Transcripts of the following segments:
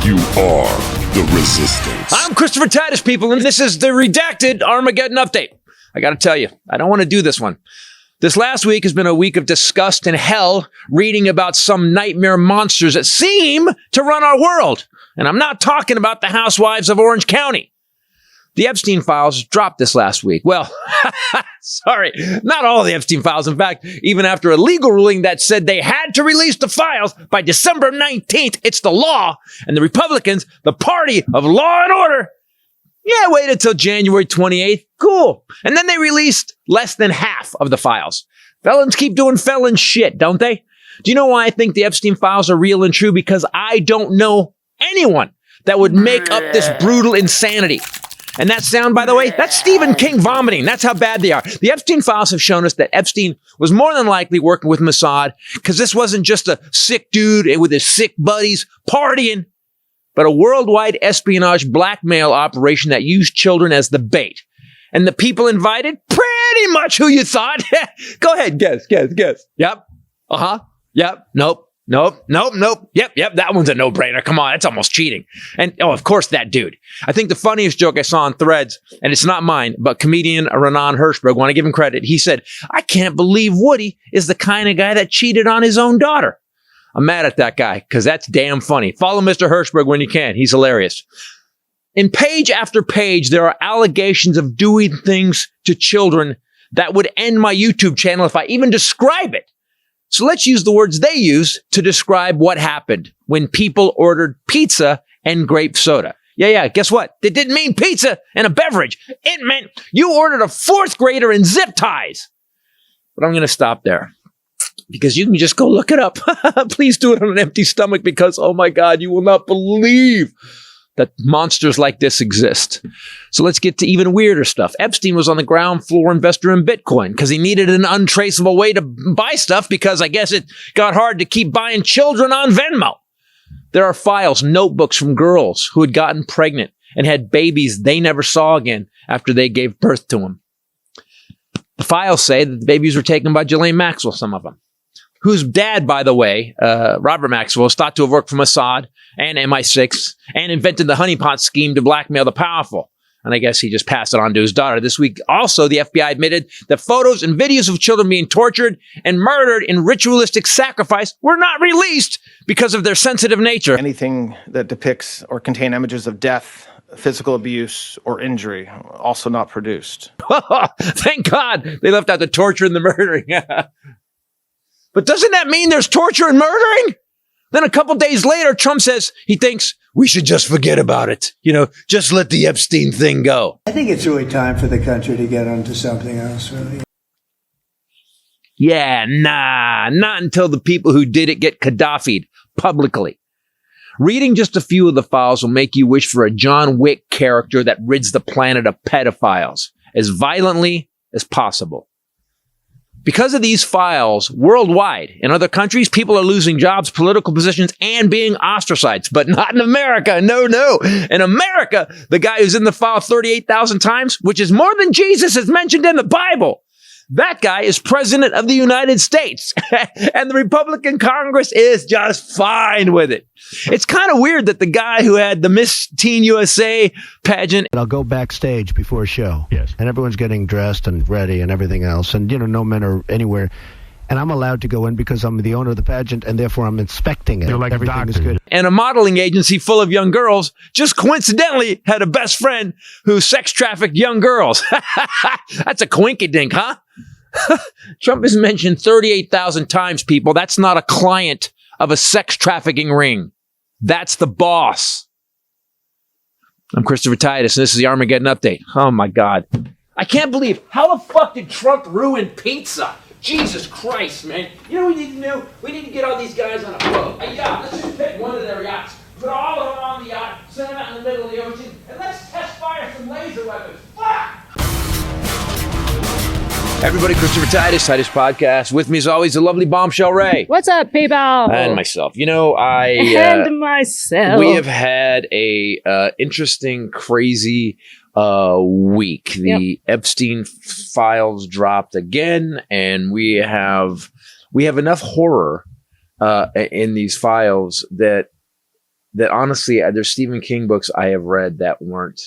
You are the Resistance. I'm Christopher Titus, people, and this is the redacted Armageddon update. I got to tell you, I don't want to do this one. This last week has been a week of disgust and hell, reading about some nightmare monsters that seem to run our world. And I'm not talking about the housewives of Orange County. The Epstein Files dropped this last week. Well, sorry, not all the Epstein Files. In fact, even after a legal ruling that said they had to release the files by December 19th, it's the law. And the Republicans, the party of law and order, waited until January 28th. Cool. And then they released less than half of the files. Felons keep doing felon shit, don't they? Do you know why I think the Epstein Files are real and true? Because I don't know anyone that would make up this brutal insanity. And that sound, by the way, that's Stephen King vomiting. That's how bad they are. The Epstein Files have shown us that Epstein was more than likely working with Mossad, because this wasn't just a sick dude with his sick buddies partying, but a worldwide espionage blackmail operation that used children as the bait. And the people invited, pretty much who you thought. Go ahead, guess. Yep. Uh-huh. Yep. Nope. Yep. That one's a no-brainer. Come on, it's almost cheating. And, of course, that dude. I think the funniest joke I saw on Threads, and it's not mine, but comedian Renan Hirschberg, want to give him credit. He said, I can't believe Woody is the kind of guy that cheated on his own daughter. I'm mad at that guy, because that's damn funny. Follow Mr. Hirschberg when you can. He's hilarious. In page after page, there are allegations of doing things to children that would end my YouTube channel if I even describe it. So let's use the words they use to describe what happened when people ordered pizza and grape soda. Yeah. Guess what? They didn't mean pizza and a beverage. It meant you ordered a fourth grader in zip ties. But I'm going to stop there, because you can just go look it up. Please do it on an empty stomach, because, oh my God, you will not believe that monsters like this exist. So let's get to even weirder stuff. Epstein was on the ground floor investor in Bitcoin because he needed an untraceable way to buy stuff, because I guess it got hard to keep buying children on Venmo. There are files, notebooks from girls who had gotten pregnant and had babies they never saw again after they gave birth to them. The files say that the babies were taken by Ghislaine Maxwell, some of them, whose dad, by the way, Robert Maxwell, is thought to have worked for Mossad and MI6 and invented the honeypot scheme to blackmail the powerful. And I guess he just passed it on to his daughter. This week, also, the FBI admitted that photos and videos of children being tortured and murdered in ritualistic sacrifice were not released because of their sensitive nature. Anything that depicts or contain images of death, physical abuse, or injury, also not produced. Thank God they left out the torture and the murdering. But doesn't that mean there's torture and murdering? Then a couple days later, Trump says he thinks we should just forget about it. Just let the Epstein thing go. I think it's really time for the country to get onto something else, really. Yeah, not until the people who did it get Gaddafi'd publicly. Reading just a few of the files will make you wish for a John Wick character that rids the planet of pedophiles as violently as possible. Because of these files, worldwide, in other countries, people are losing jobs, political positions, and being ostracized. But not in America. No. In America, the guy who's in the file 38,000 times, which is more than Jesus is mentioned in the Bible, that guy is president of the United States. And the Republican Congress is just fine with it. It's kind of weird that the guy who had the Miss Teen USA pageant. I'll go backstage before a show. Yes. And everyone's getting dressed and ready and everything else. And, no men are anywhere. And I'm allowed to go in because I'm the owner of the pageant, and therefore I'm inspecting it. You're like everything is good. And a modeling agency full of young girls just coincidentally had a best friend who sex trafficked young girls. That's a coinkydink, huh? Trump is mentioned 38,000 times, people. That's not a client of a sex trafficking ring. That's the boss. I'm Christopher Titus, and this is the Armageddon update. Oh, my God. I can't believe, how the fuck did Trump ruin pizza? Jesus Christ, man. You know what we need to do? We need to get all these guys on a boat. A yacht. Let's just pick one of their yachts. Put all of them on the yacht, send them out in the middle of the ocean, and let's test fire some laser weapons. Fuck! Everybody, Christopher Titus, Titus Podcast. With me, as always, the lovely Bombshell Ray. What's up, PayPal? And myself. And myself. We have had a interesting, crazy week. The Epstein Files dropped again, and we have enough horror in these files that that honestly, there's Stephen King books I have read that weren't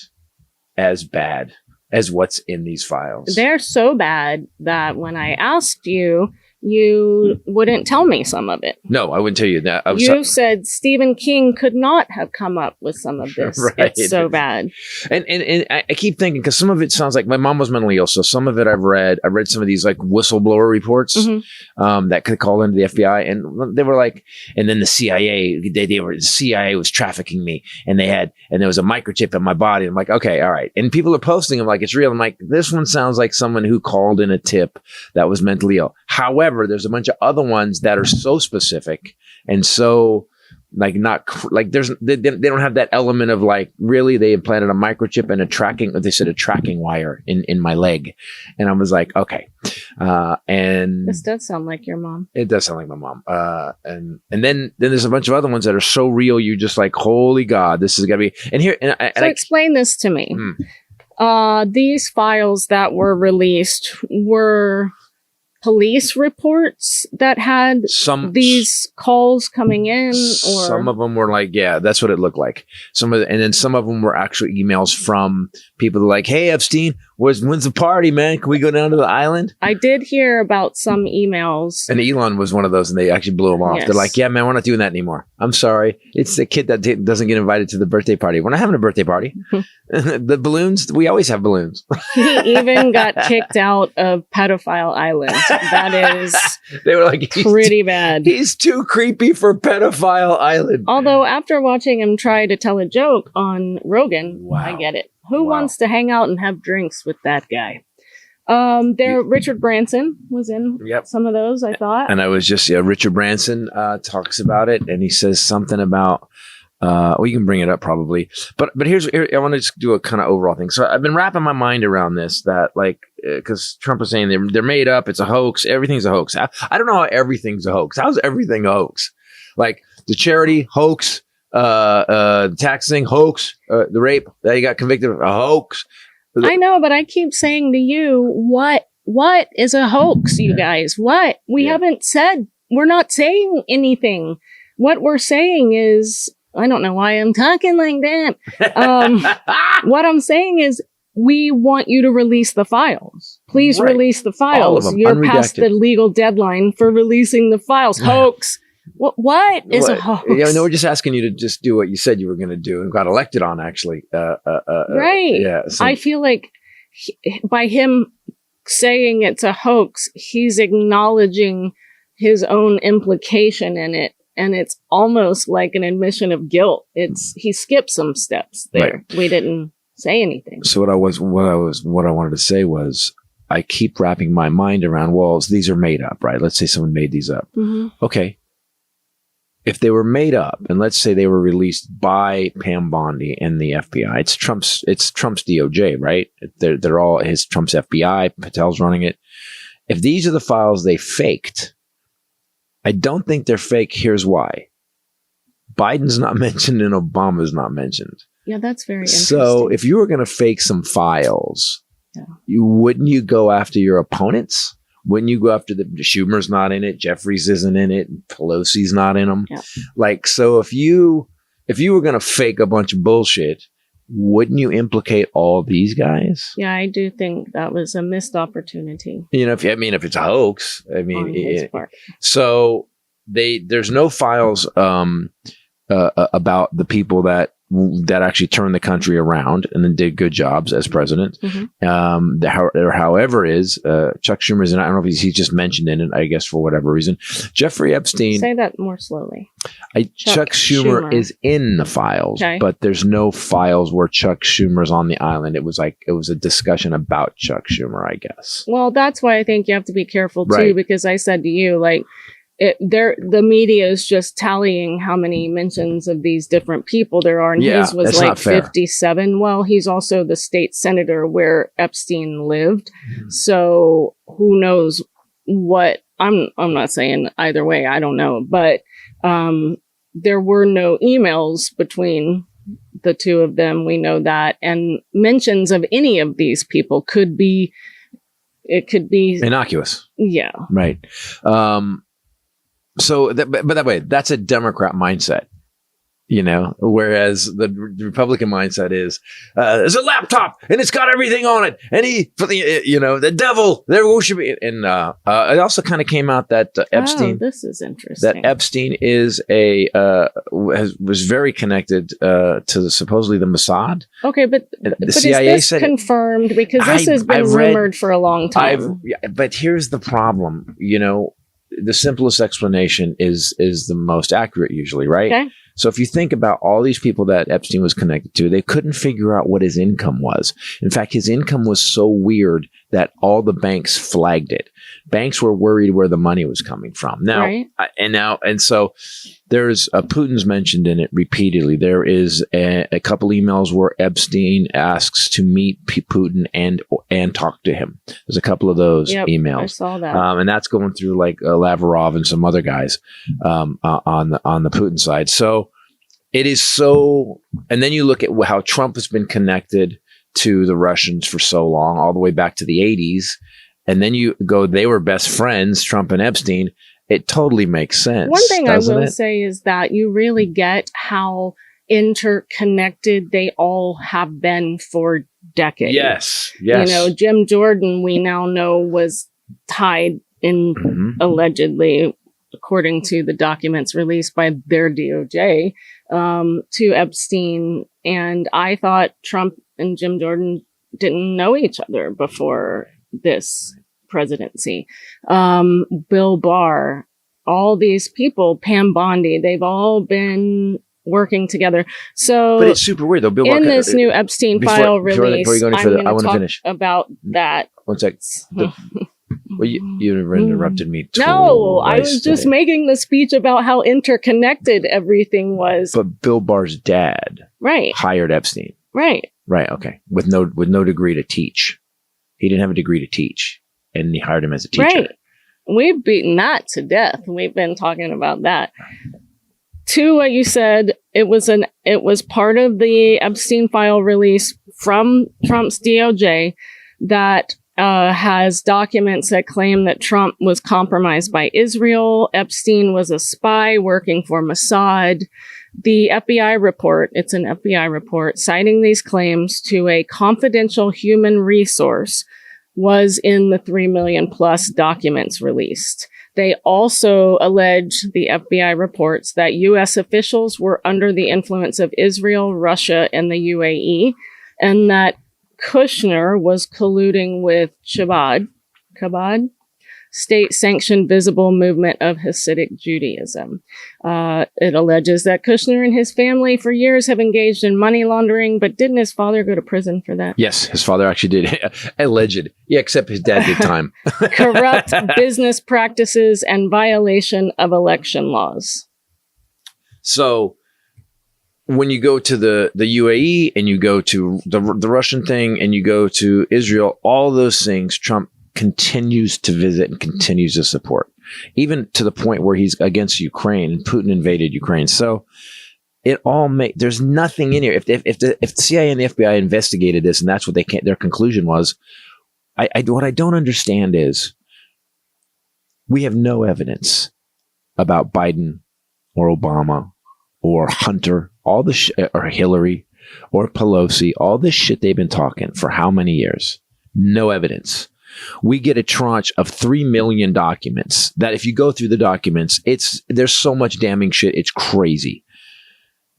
as bad as what's in these files. They're so bad that when I asked you, you wouldn't tell me some of it. No, I wouldn't tell you that. You said Stephen King could not have come up with some of this. Right. It's so bad. And I keep thinking, because some of it sounds like my mom was mentally ill, so some of it I've read some of these like whistleblower reports that could call into the FBI, and they were like, and then the CIA, the CIA was trafficking me, and there was a microchip in my body. I'm like, okay, all right. And people are posting them like it's real. I'm like, this one sounds like someone who called in a tip that was mentally ill. However, there's a bunch of other ones that are so specific and so like not like they don't have that element of like really they implanted a microchip and a tracking wire in my leg, and I was like, okay, and this does sound like your mom. It does sound like my mom, and then there's a bunch of other ones that are so real you just like, holy God, this is gonna be. Explain this to me. These files that were released were police reports that had these calls coming in, or some of them were like, yeah, that's what it looked like. And then some of them were actually emails from people that were like, hey, Epstein, when's the party, man? Can we go down to the island? I did hear about some emails. And Elon was one of those, and they actually blew him off. Yes. They're like, yeah, man, we're not doing that anymore. I'm sorry. It's the kid that doesn't get invited to the birthday party. We're not having a birthday party. The balloons, we always have balloons. He even got kicked out of Pedophile Island. That is they were like, pretty bad. He's too creepy for Pedophile Island. Although after watching him try to tell a joke on Rogan, I get it. Who wants to hang out and have drinks with that guy? Richard Branson was in some of those, I thought. And I was just, Richard Branson talks about it, and he says something about, you can bring it up probably. But here, I want to just do a kind of overall thing. So I've been wrapping my mind around this, that like, because Trump was saying they're made up, it's a hoax, everything's a hoax. I don't know how everything's a hoax. How's everything a hoax? Like the charity, hoax. The tax thing, hoax. The rape that he got convicted of, a hoax. I know, but I keep saying to you, what is a hoax, you guys? What? We haven't said, we're not saying anything. What we're saying is, I don't know why I'm talking like that. What I'm saying is, we want you to release the files. Please release the files. You're unredacted. Past the legal deadline for releasing the files. Hoax. What is a hoax? No, we're just asking you to just do what you said you were going to do and got elected on, actually. Right. Yeah. I feel like by him saying it's a hoax, he's acknowledging his own implication in it. And it's almost like an admission of guilt. He skipped some steps there. Right. We didn't say anything. So what I wanted to say was, I keep wrapping my mind around, well, these are made up, right? Let's say someone made these up. Mm-hmm. Okay. If they were made up, and let's say they were released by Pam Bondi and the FBI, it's Trump's DOJ, right? They're all Trump's FBI. Patel's running it. If these are the files they faked, I don't think they're fake. Here's why: Biden's not mentioned and Obama's not mentioned. Yeah, that's very interesting. So if you were going to fake some files, wouldn't you go after your opponents? Wouldn't you go after Schumer's not in it, Jeffries isn't in it, Pelosi's not in them? Yeah. Like, so if you were going to fake a bunch of bullshit, wouldn't you implicate all these guys? Yeah, I do think that was a missed opportunity. If it's a hoax, so there's no files about the people that actually turned the country around and then did good jobs as president. Mm-hmm. However, Chuck Schumer's in. I don't know if he's just mentioned in it, I guess, for whatever reason. Jeffrey Epstein. Say that more slowly. Chuck Schumer is in the files, but there's no files where Chuck Schumer's on the island. It was a discussion about Chuck Schumer, I guess. Well, that's why I think you have to be careful too, because I said to you, like, the media is just tallying how many mentions of these different people there are, and his was like 57. Well, he's also the state senator where Epstein lived, so who knows what? I'm not saying either way. I don't know, but there were no emails between the two of them. We know that, and mentions of any of these people could be innocuous. Yeah. Right. So, but that way, that's a Democrat mindset. whereas the Republican mindset is, there's a laptop and it's got everything on it. And the devil, they're worshiping. And it also kind of came out that Epstein, this is interesting. That Epstein is was very connected to supposedly the Mossad. Okay, but the CIA is this confirmed? Because this has been rumored for a long time. But here's the problem. The simplest explanation is the most accurate usually, right? Okay. So if you think about all these people that Epstein was connected to, they couldn't figure out what his income was. In fact, his income was so weird that all the banks flagged it. Banks were worried where the money was coming from. Now, right. And so there's Putin's mentioned in it repeatedly. There is a couple emails where Epstein asks to meet Putin and talk to him. There's a couple of those emails. I saw that. And that's going through like Lavrov and some other guys on the Putin side. So it is so, and then you look at how Trump has been connected to the Russians for so long, all the way back to the 80s. And then you go, they were best friends, Trump and Epstein. It totally makes sense. One thing I will say is that you really get how interconnected they all have been for decades. Yes. Jim Jordan, we now know, was tied in allegedly, according to the documents released by their DOJ, to Epstein. And I thought Trump and Jim Jordan didn't know each other before this presidency. Bill Barr, all these people, Pam Bondi, they've all been working together. So, but it's super weird though. Bill Barr, in this new Epstein file release, before you go any further, I want to finish about that. One sec. Well, you interrupted me. No, I was just making the speech about how interconnected everything was. But Bill Barr's dad, hired Epstein. Right. Okay. With no degree to teach. He didn't have a degree to teach, and he hired him as a teacher. Right. We've beaten that to death. We've been talking about that. To what you said, it was part of the Epstein file release from Trump's DOJ that has documents that claim that Trump was compromised by Israel. Epstein was a spy working for Mossad. The FBI report, it's an FBI report, citing these claims to a confidential human resource, was in the 3 million plus documents released. They also allege, the FBI reports, that U.S. officials were under the influence of Israel, Russia, and the UAE, and that Kushner was colluding with Chabad, state-sanctioned visible movement of Hasidic Judaism. It alleges that Kushner and his family for years have engaged in money laundering, but didn't his father go to prison for that? Yes, his father actually did. Alleged. Yeah, except his dad did time. Corrupt business practices and violation of election laws. So when you go to the UAE and you go to the Russian thing and you go to Israel, all those things Trump continues to visit and continues to support, even to the point where he's against Ukraine and Putin invaded Ukraine. So it all there's nothing in here. If the CIA and the FBI investigated this and that's what their conclusion was, what I don't understand is we have no evidence about Biden or Obama or Hunter, all the or Hillary or Pelosi, all this shit they've been talking for how many years? No evidence. We get a tranche of 3 million documents that if you go through the documents, there's so much damning shit. It's crazy.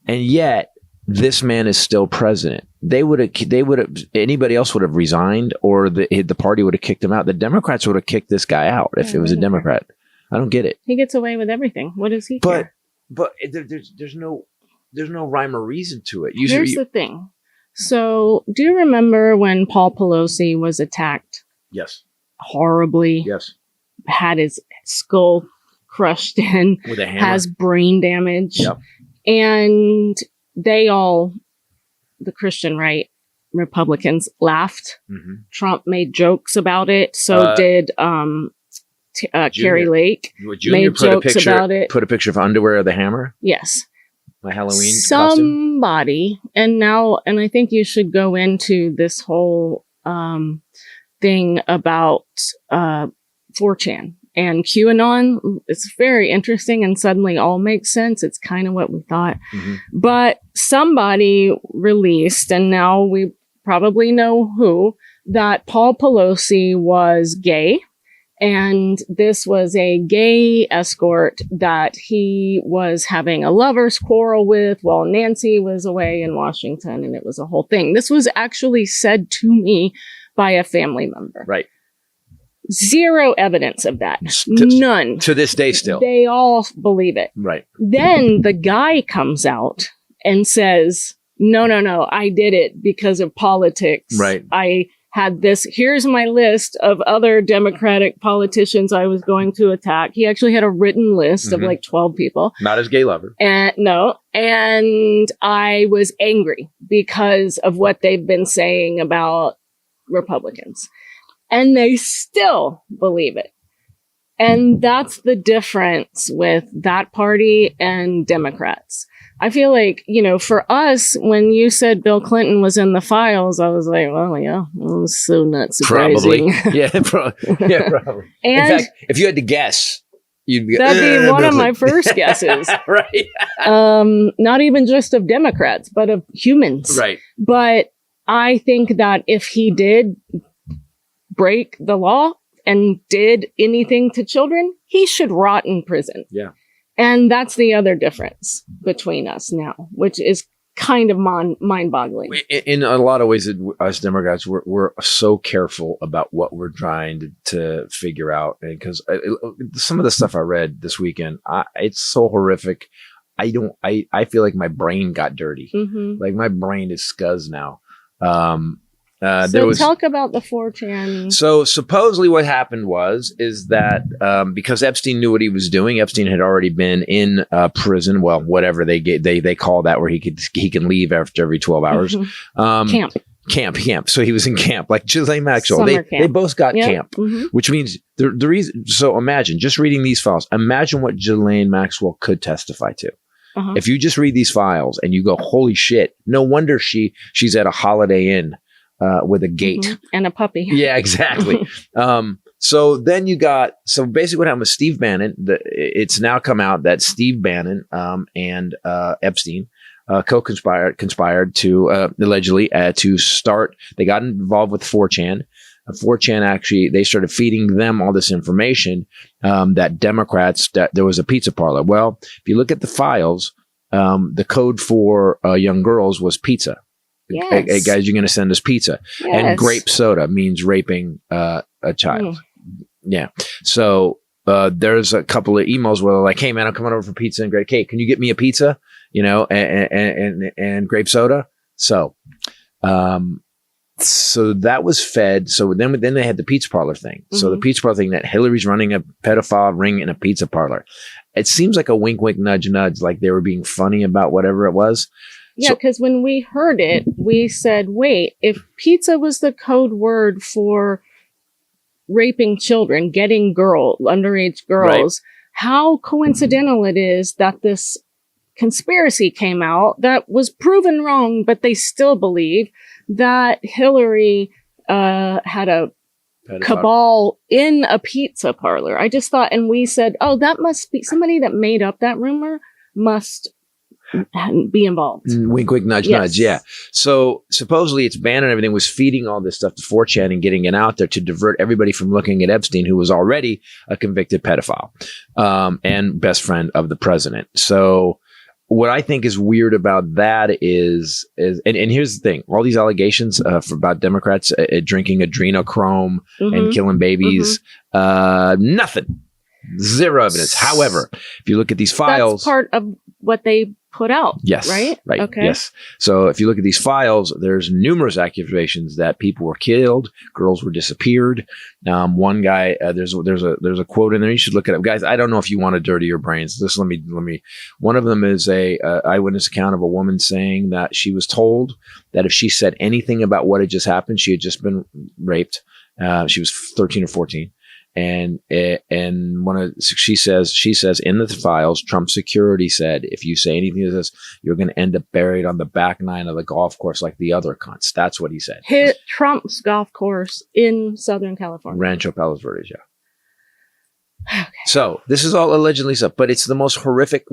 And yet this man is still president. Anybody else would have resigned, or the party would have kicked him out. The Democrats would have kicked this guy out if it was a Democrat. I don't get it. He gets away with everything. What does he care? But there's no rhyme or reason to it. Here's the thing. So do you remember when Paul Pelosi was attacked? Yes. Horribly. Yes. Had his skull crushed in. With a hammer. Has brain damage. Yep. And they all, the Christian right, Republicans, laughed. Mm-hmm. Trump made jokes about it. So did Carrie Lake. Junior made jokes about it. Put a picture of underwear of the hammer? Yes. My Halloween Somebody, costume? and I think you should go into this whole thing about 4chan and QAnon. It's very interesting and suddenly all makes sense. It's kind of what we thought. But somebody released, and now we probably know who, that Paul Pelosi was gay. And this was a gay escort that he was having a lover's quarrel with while Nancy was away in Washington. And it was a whole thing. This was actually said to me by a family member. Right. Zero evidence of that. None. To this day still. They all believe it. Right. Then the guy comes out and says, no, I did it because of politics. Right. I had this, here's my list of other Democratic politicians I was going to attack. He actually had a written list of like 12 people. Not his gay lover. And no. And I was angry because of what they've been saying about Republicans. And they still believe it. And that's the difference with that party and Democrats. I feel like, for us, when you said Bill Clinton was in the files, I was like, well, yeah, it was so not surprising. Probably. Yeah, probably. And in fact, if you had to guess, you'd be, that'd be one of my first guesses. Right. Not even just of Democrats, but of humans. Right. But I think that if he did break the law and did anything to children, he should rot in prison. Yeah. And that's the other difference between us now, which is kind of mind-boggling. In a lot of ways, us Democrats, we're so careful about what we're trying to figure out. And because some of the stuff I read this weekend, it's so horrific. I feel like my brain got dirty. Like my brain is scuzz now. Talk about the 4chan. So supposedly what happened is that because Epstein knew what he was doing, Epstein had already been in prison. Well, whatever they call that, where he can leave after every 12 hours. Camp. So he was in camp, like Ghislaine Maxwell. They both got camp, which means the reason. So imagine just reading these files. Imagine what Ghislaine Maxwell could testify to. If you just read these files and you go, holy shit, no wonder she's at a Holiday Inn. With a gate and a puppy. Yeah, exactly. So then so basically what happened with Steve Bannon, it's now come out that Steve Bannon and Epstein conspired to allegedly to start, they got involved with 4chan. 4chan actually, they started feeding them all this information that Democrats, that there was a pizza parlor. Well, if you look at the files, the code for young girls was pizza. Yes. Hey, guys, you're going to send us pizza. Yes. And grape soda means raping a child. Yeah. So there's a couple of emails where they're like, hey, man, I'm coming over for pizza and grape cake. Can you get me a pizza? And grape soda. So that was fed. So then they had the pizza parlor thing. So the pizza parlor thing, that Hillary's running a pedophile ring in a pizza parlor. It seems like a wink, wink, nudge, nudge, like they were being funny about whatever it was. Yeah, because when we heard it, we said, wait, if pizza was the code word for raping children, getting underage girls, how coincidental it is that this conspiracy came out that was proven wrong, but they still believe that Hillary had a cabal in a pizza parlor. I just thought, and we said, oh, that must be somebody that made up that rumor must be involved. Wink, wink, nudge, nudge. Yeah. So supposedly it's Bannon and everything was feeding all this stuff to 4chan and getting it out there to divert everybody from looking at Epstein, who was already a convicted pedophile and best friend of the president. So what I think is weird about that is and here's the thing, all these allegations about Democrats drinking adrenochrome and killing babies, nothing. Zero evidence. However, if you look at these files, that's part of what they put out. Yes. Right. Okay. Yes. So if you look at these files, there's numerous accusations that people were killed, girls were disappeared. One guy, there's a quote in there. You should look it up, guys. I don't know if you want to dirty your brains. Just let me. One of them is a eyewitness account of a woman saying that she was told that if she said anything about what had just happened, she had just been raped. She was 13 or 14. And she says in the files, Trump security said, if you say anything to this, you're going to end up buried on the back nine of the golf course like the other cunts. That's what he said. Hit Trump's golf course in Southern California. Rancho Palos Verdes, yeah. Okay. So this is all allegedly stuff, but it's the most horrific.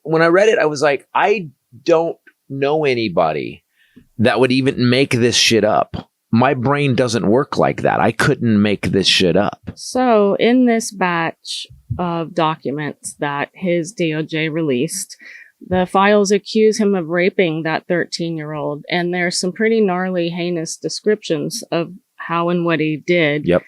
When I read it, I was like, I don't know anybody that would even make this shit up. My brain doesn't work like that. I couldn't make this shit up. So in this batch of documents that his DOJ released, the files accuse him of raping that 13-year-old. And there's some pretty gnarly, heinous descriptions of how and what he did. Yep.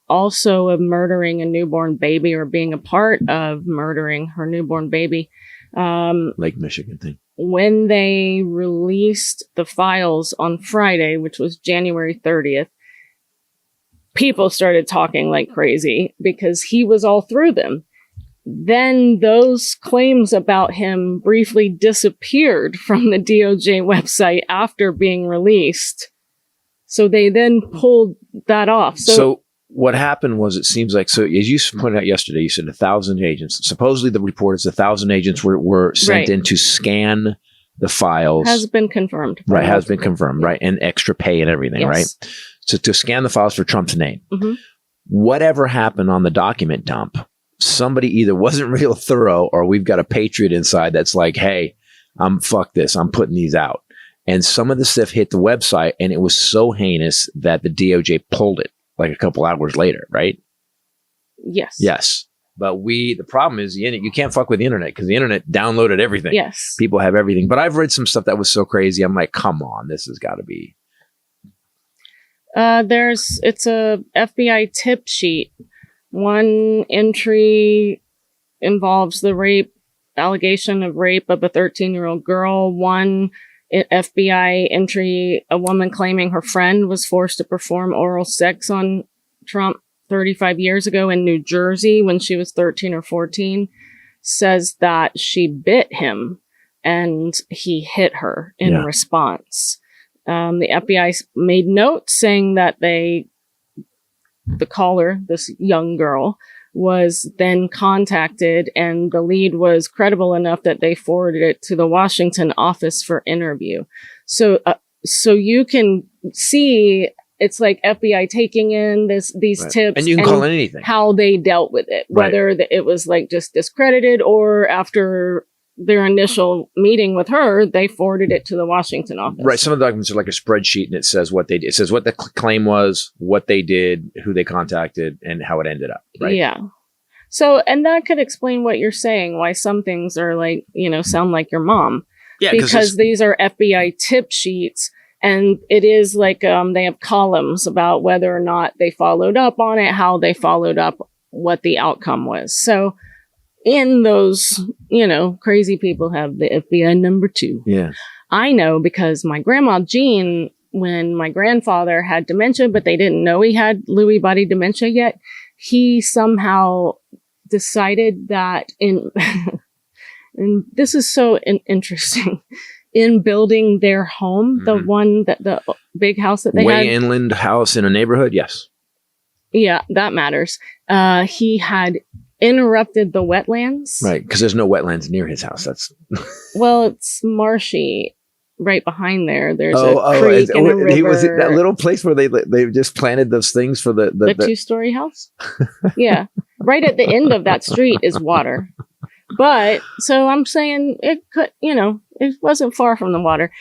Also of murdering a newborn baby or being a part of murdering her newborn baby. Lake Michigan thing. When they released the files on Friday, which was January 30th, people started talking like crazy because he was all through them. Then those claims about him briefly disappeared from the DOJ website after being released. So they then pulled that off. So what happened was, it seems like, so as you pointed out yesterday, you said 1,000 agents. Supposedly the report is 1,000 agents were sent in to scan the files. Has been confirmed. Right, has been confirmed, right? And extra pay and everything, right? So to scan the files for Trump's name. Mm-hmm. Whatever happened on the document dump, somebody either wasn't real thorough, or we've got a patriot inside that's like, hey, fuck this, I'm putting these out. And some of the stuff hit the website, and it was so heinous that the DOJ pulled it like a couple hours later, right? Yes. Yes. But the problem is you can't fuck with the internet, because the internet downloaded everything. Yes. People have everything. But I've read some stuff that was so crazy. I'm like, come on, this has got to be. It's a FBI tip sheet. One entry involves the allegation of rape of a 13-year-old girl. One FBI entry, a woman claiming her friend was forced to perform oral sex on Trump 35 years ago in New Jersey when she was 13 or 14, says that she bit him and he hit her in response. The FBI made notes saying that the caller, this young girl, was then contacted, and the lead was credible enough that they forwarded it to the Washington office for interview. So you can see it's like FBI taking in these tips, and you can call it anything. How they dealt with it, whether it was like just discredited, or after their initial meeting with her, they forwarded it to the Washington office. Right. Some of the documents are like a spreadsheet, and it says what they did. It says what the claim was, what they did, who they contacted, and how it ended up. Right. Yeah. So, and that could explain what you're saying, why some things are like, sound like your mom. Yeah. Because these are FBI tip sheets, and it is like, they have columns about whether or not they followed up on it, how they followed up, what the outcome was. So, in those, crazy people have the FBI number 2. Yeah. I know because my grandma Jean, when my grandfather had dementia, but they didn't know he had Lewy body dementia yet, he somehow decided that and this is so interesting, in building their home, the one that the big house that they had. Way inland house in a neighborhood. Yes. Yeah, that matters. He had interrupted the wetlands. Right, because there's no wetlands near his house. That's well, it's marshy right behind there. There's a creek and a river. Was it that little place where they just planted those things for the 2-story house? Yeah, right at the end of that street is water. But so I'm saying it could, it wasn't far from the water.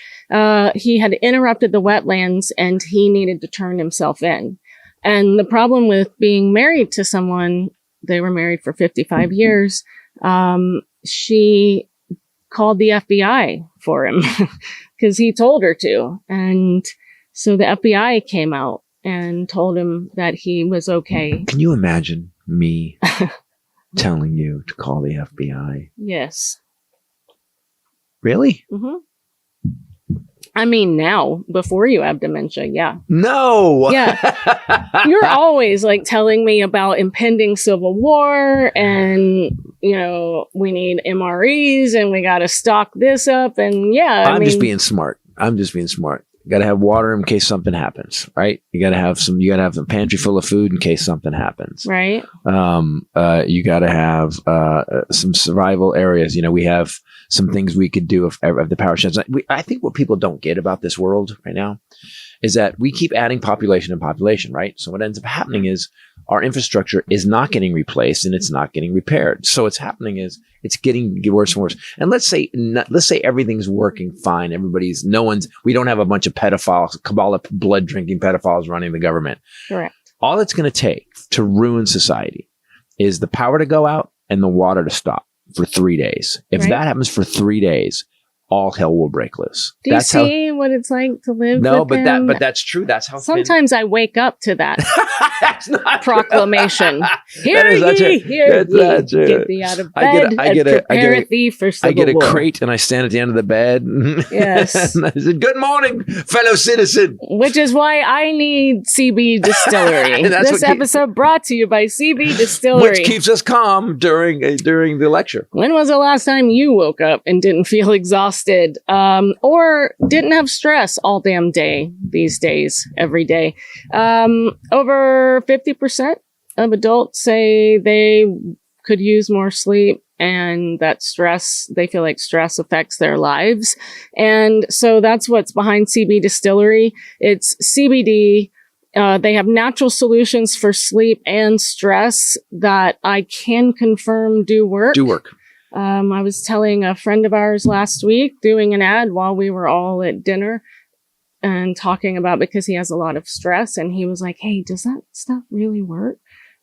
He had interrupted the wetlands, and he needed to turn himself in. And the problem with being married to someone, they were married for 55 years. She called the FBI for him because he told her to. And so the FBI came out and told him that he was okay. Can you imagine me telling you to call the FBI? Yes. Really? Mm-hmm. I mean, now, before you have dementia, yeah. No! Yeah. You're always like telling me about impending civil war, and, we need MREs, and we got to stock this up, and yeah. I'm just being smart. You got to have water in case something happens, right? You got to have a pantry full of food in case something happens. Right. You got to have some survival areas. We have some things we could do if the power shuts. I think what people don't get about this world right now is that we keep adding population and population, right? So what ends up happening is our infrastructure is not getting replaced and it's not getting repaired. So what's happening is it's getting worse and worse. And let's say everything's working fine. We don't have a bunch of pedophiles, blood drinking pedophiles running the government. Correct. All it's going to take to ruin society is the power to go out and the water to stop for 3 days. If that happens for 3 days, all hell will break loose. Do you see what it's like to live? No, with but him? that's true. That's how. Sometimes I wake up to that proclamation. Hear ye, hear ye. Get thee out of bed and prepare thee for civil war. I get a crate and I stand at the end of the bed. Yes. And I said, "Good morning, fellow citizen." Which is why I need CB Distillery. This episode brought to you by CB Distillery, which keeps us calm during the lecture. When was the last time you woke up and didn't feel exhausted? Or didn't have stress all damn day these days, every day? Over 50% of adults say they could use more sleep, and that they feel like stress affects their lives. And so that's what's behind CB Distillery. It's CBD. They have natural solutions for sleep and stress that I can confirm do work. I was telling a friend of ours last week, doing an ad while we were all at dinner and talking about, because he has a lot of stress, and he was like, "Hey, does that stuff really work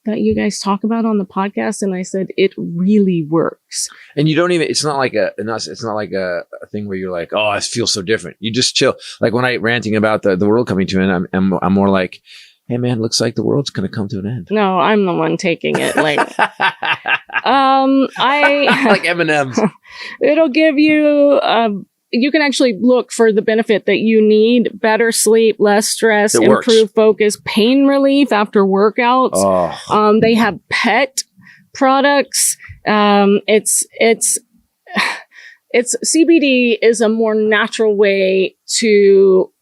that you guys talk about on the podcast?" And I said, "It really works." And you don't even, it's not like a thing where you're like, "Oh, I feel so different." You just chill. Like when I'm ranting about the world coming to an end, I'm more like, "Hey man, looks like the world's going to come to an end." No, I'm the one taking it. Like, like M&M's. It'll give you, you can actually look for the benefit that you need: better sleep, less stress, improved focus, pain relief after workouts. Oh. They have pet products. It's CBD is a more natural way to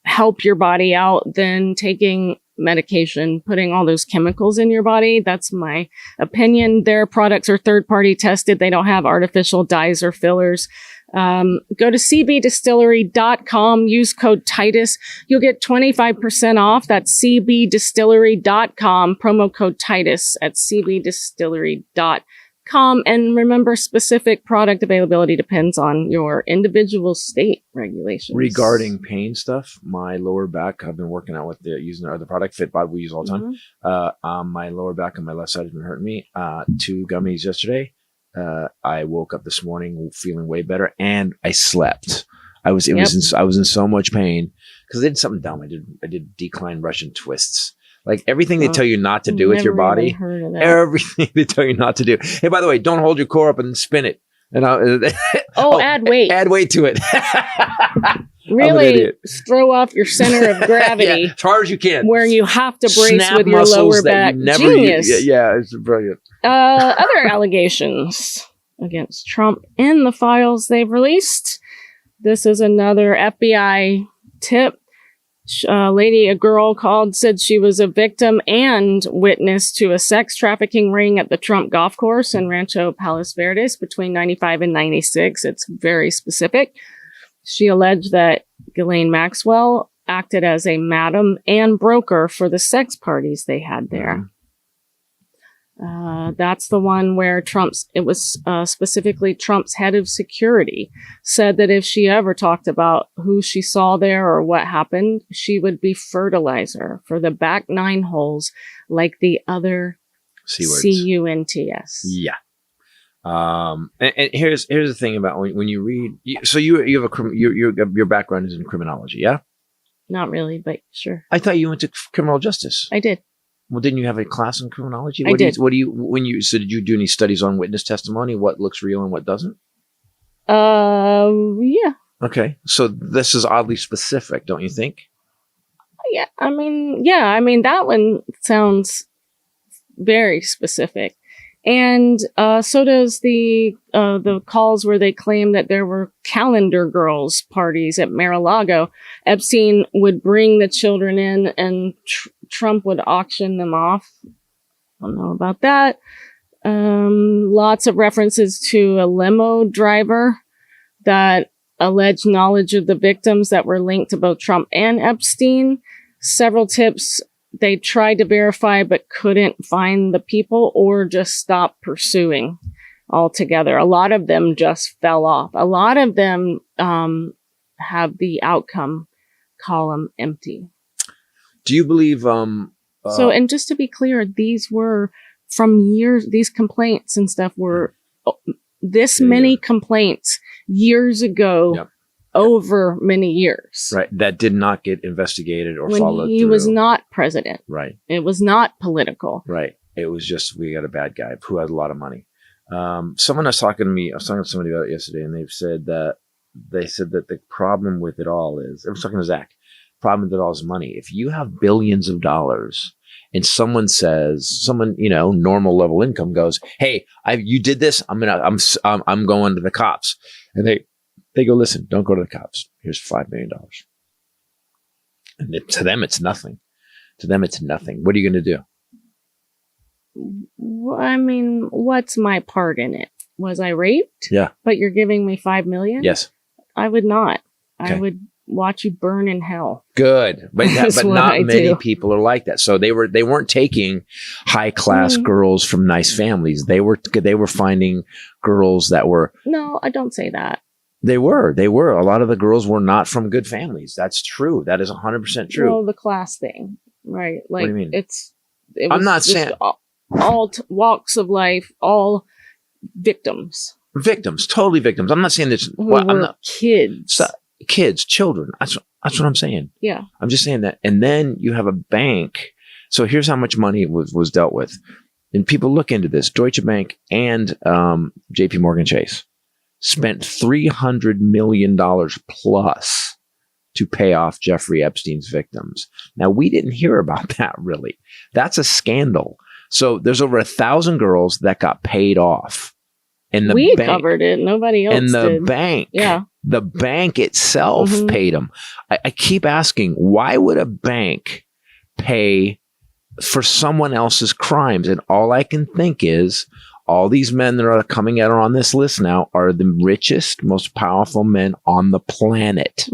help your body out than taking medication, putting all those chemicals in your body. That's my opinion. Their products are third-party tested. They don't have artificial dyes or fillers. Go to cbdistillery.com, use code Titus. You'll get 25% off. That's cbdistillery.com, promo code Titus at cbdistillery.com. And remember, specific product availability depends on your individual state regulations. Regarding pain stuff, my lower back, I've been working out with using the product Fitbod we use all the time. Mm-hmm. My lower back on my left side has been hurting me. 2 gummies yesterday. I woke up this morning feeling way better, and I slept. I was in so much pain because I did something dumb. I did decline Russian twists. Like everything they tell you not to do with your body, everything they tell you not to do. Hey, by the way, don't hold your core up and spin it. And add weight. Add weight to it. Really throw off your center of gravity. Yeah, as hard as you can. Where you have to brace with your lower back. Genius. Yeah, it's brilliant. Other allegations against Trump in the files they've released. This is another FBI tip. A girl called, said she was a victim and witness to a sex trafficking ring at the Trump golf course in Rancho Palos Verdes between 95 and 96. It's very specific. She alleged that Ghislaine Maxwell acted as a madam and broker for the sex parties they had there. That's the one where specifically Trump's head of security said that if she ever talked about who she saw there or what happened, she would be fertilizer for the back 9 holes like the other C-U-N-T-S. Yeah. And here's the thing about when you read, so you have your background is in criminology, yeah? Not really, but sure. I thought you went to criminal justice. I did. Well, didn't you have a class in criminology? I did. Did you do any studies on witness testimony? What looks real and what doesn't? Yeah. Okay. So this is oddly specific, don't you think? Yeah. I mean, that one sounds very specific. And so does the calls where they claim that there were calendar girls parties at Mar-a-Lago. Epstein would bring the children in, and Trump would auction them off. I don't know about that. Lots of references to a limo driver that alleged knowledge of the victims that were linked to both Trump and Epstein. Several tips they tried to verify but couldn't find the people or just stopped pursuing altogether. A lot of them just fell off. A lot of them have the outcome column empty. Do you believe... So, and just to be clear, these were from years, these complaints and stuff were this many complaints years ago. Yep. Over many years. Right. That did not get investigated or when followed through. He was not president. Right. It was not political. Right. It was just, we got a bad guy who had a lot of money. Someone was talking to me, I was talking to somebody about it yesterday, and they said that the problem with it all is, I was talking to Zach, problem with it all is money. If you have billions of dollars and someone says, normal level income goes, hey, you did this, I'm going to the cops. And they go, listen, don't go to the cops. Here's $5 million. And to them, it's nothing. To them, it's nothing. What are you going to do? I mean, what's my part in it? Was I raped? Yeah. But you're giving me $5 million? Yes. I would not. Okay. I would watch you burn in hell. Good. But not many people are like that. So they weren't taking high class girls from nice families. They were finding girls that were. No, I don't say that. They were. A lot of the girls were not from good families. That's true. That is 100% true. Well, the class thing, right? Like, what do you mean? I'm not saying all walks of life, all victims. Victims, totally victims. I'm not saying this. I'm not kids. Kids, children. That's what I'm saying. Yeah. I'm just saying that. And then you have a bank. So here's how much money was dealt with. And people look into this. Deutsche Bank and JP Morgan Chase spent $300 million plus to pay off Jeffrey Epstein's victims. Now, we didn't hear about that really. That's a scandal. So there's over 1,000 girls that got paid off. And we covered it. Nobody else and the did. Bank, yeah. The bank itself paid them. I keep asking, why would a bank pay for someone else's crimes? And all I can think is, all these men that are coming out on this list now are the richest, most powerful men on the planet.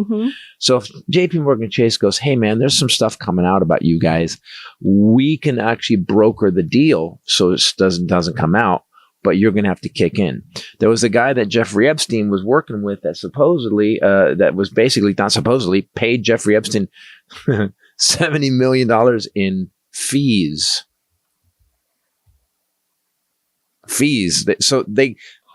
So if JP Morgan Chase goes, hey man, there's some stuff coming out about you guys, we can actually broker the deal so it doesn't come out, but you're going to have to kick in. There was a guy that Jeffrey Epstein was working with that supposedly, that was basically, not supposedly, paid Jeffrey Epstein $70 million in fees. So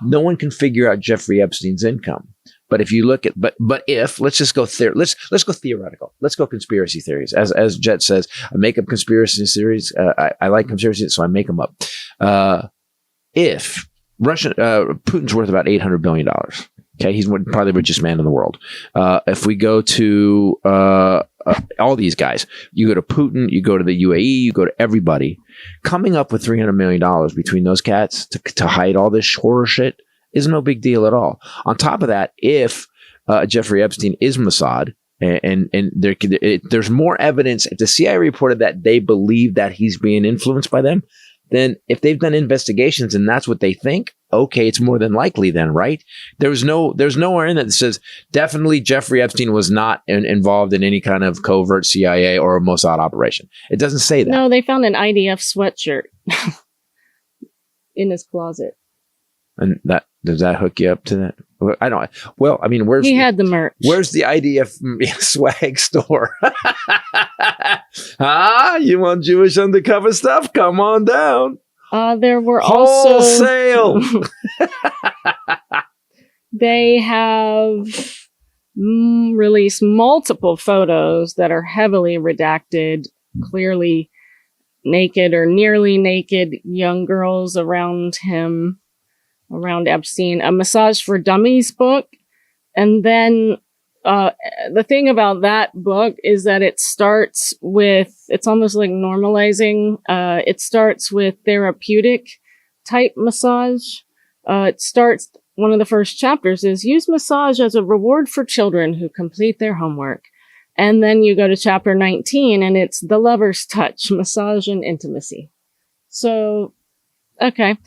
no one can figure out Jeffrey Epstein's income. But if you look at, let's just go let's go theoretical. Let's go conspiracy theories. As Jet says, I make up conspiracy theories. I like conspiracy, so I make them up. If Putin's worth about $800 billion. Okay, he's probably the richest man in the world. If we go to all these guys, you go to Putin, you go to the UAE, you go to everybody, coming up with $300 million between those cats to hide all this horror shit is no big deal at all. On top of that, if Jeffrey Epstein is Mossad, and there's more evidence, if the CIA reported that they believe that he's being influenced by them, then if they've done investigations and that's what they think, okay, it's more than likely then, right? There's nowhere in that says definitely Jeffrey Epstein was not involved in any kind of covert CIA or Mossad operation. It doesn't say that. No, they found an IDF sweatshirt in his closet. And does that hook you up to that? I don't. Well, I mean, he had the merch? Where's the IDF swag store? You want Jewish undercover stuff? Come on down. There were wholesale. They have released multiple photos that are heavily redacted, clearly naked or nearly naked young girls around him. Around Epstein, a Massage for Dummies book. And then the thing about that book is that it starts with, it's almost like normalizing. It starts with therapeutic type massage. It starts, one of the first chapters is use massage as a reward for children who complete their homework. And then you go to chapter 19 and it's the lover's touch, massage and intimacy. So, okay.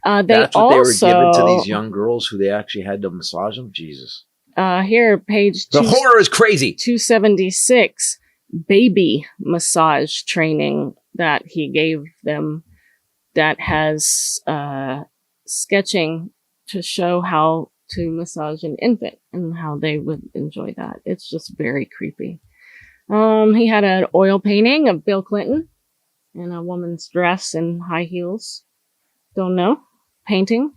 That's what they were giving to these young girls who they actually had to massage them? Jesus. Here, page The horror is crazy. 276, baby massage training that he gave them that has sketching to show how to massage an infant and how they would enjoy that. It's just very creepy. He had an oil painting of Bill Clinton in a woman's dress and high heels. Don't know. Painting.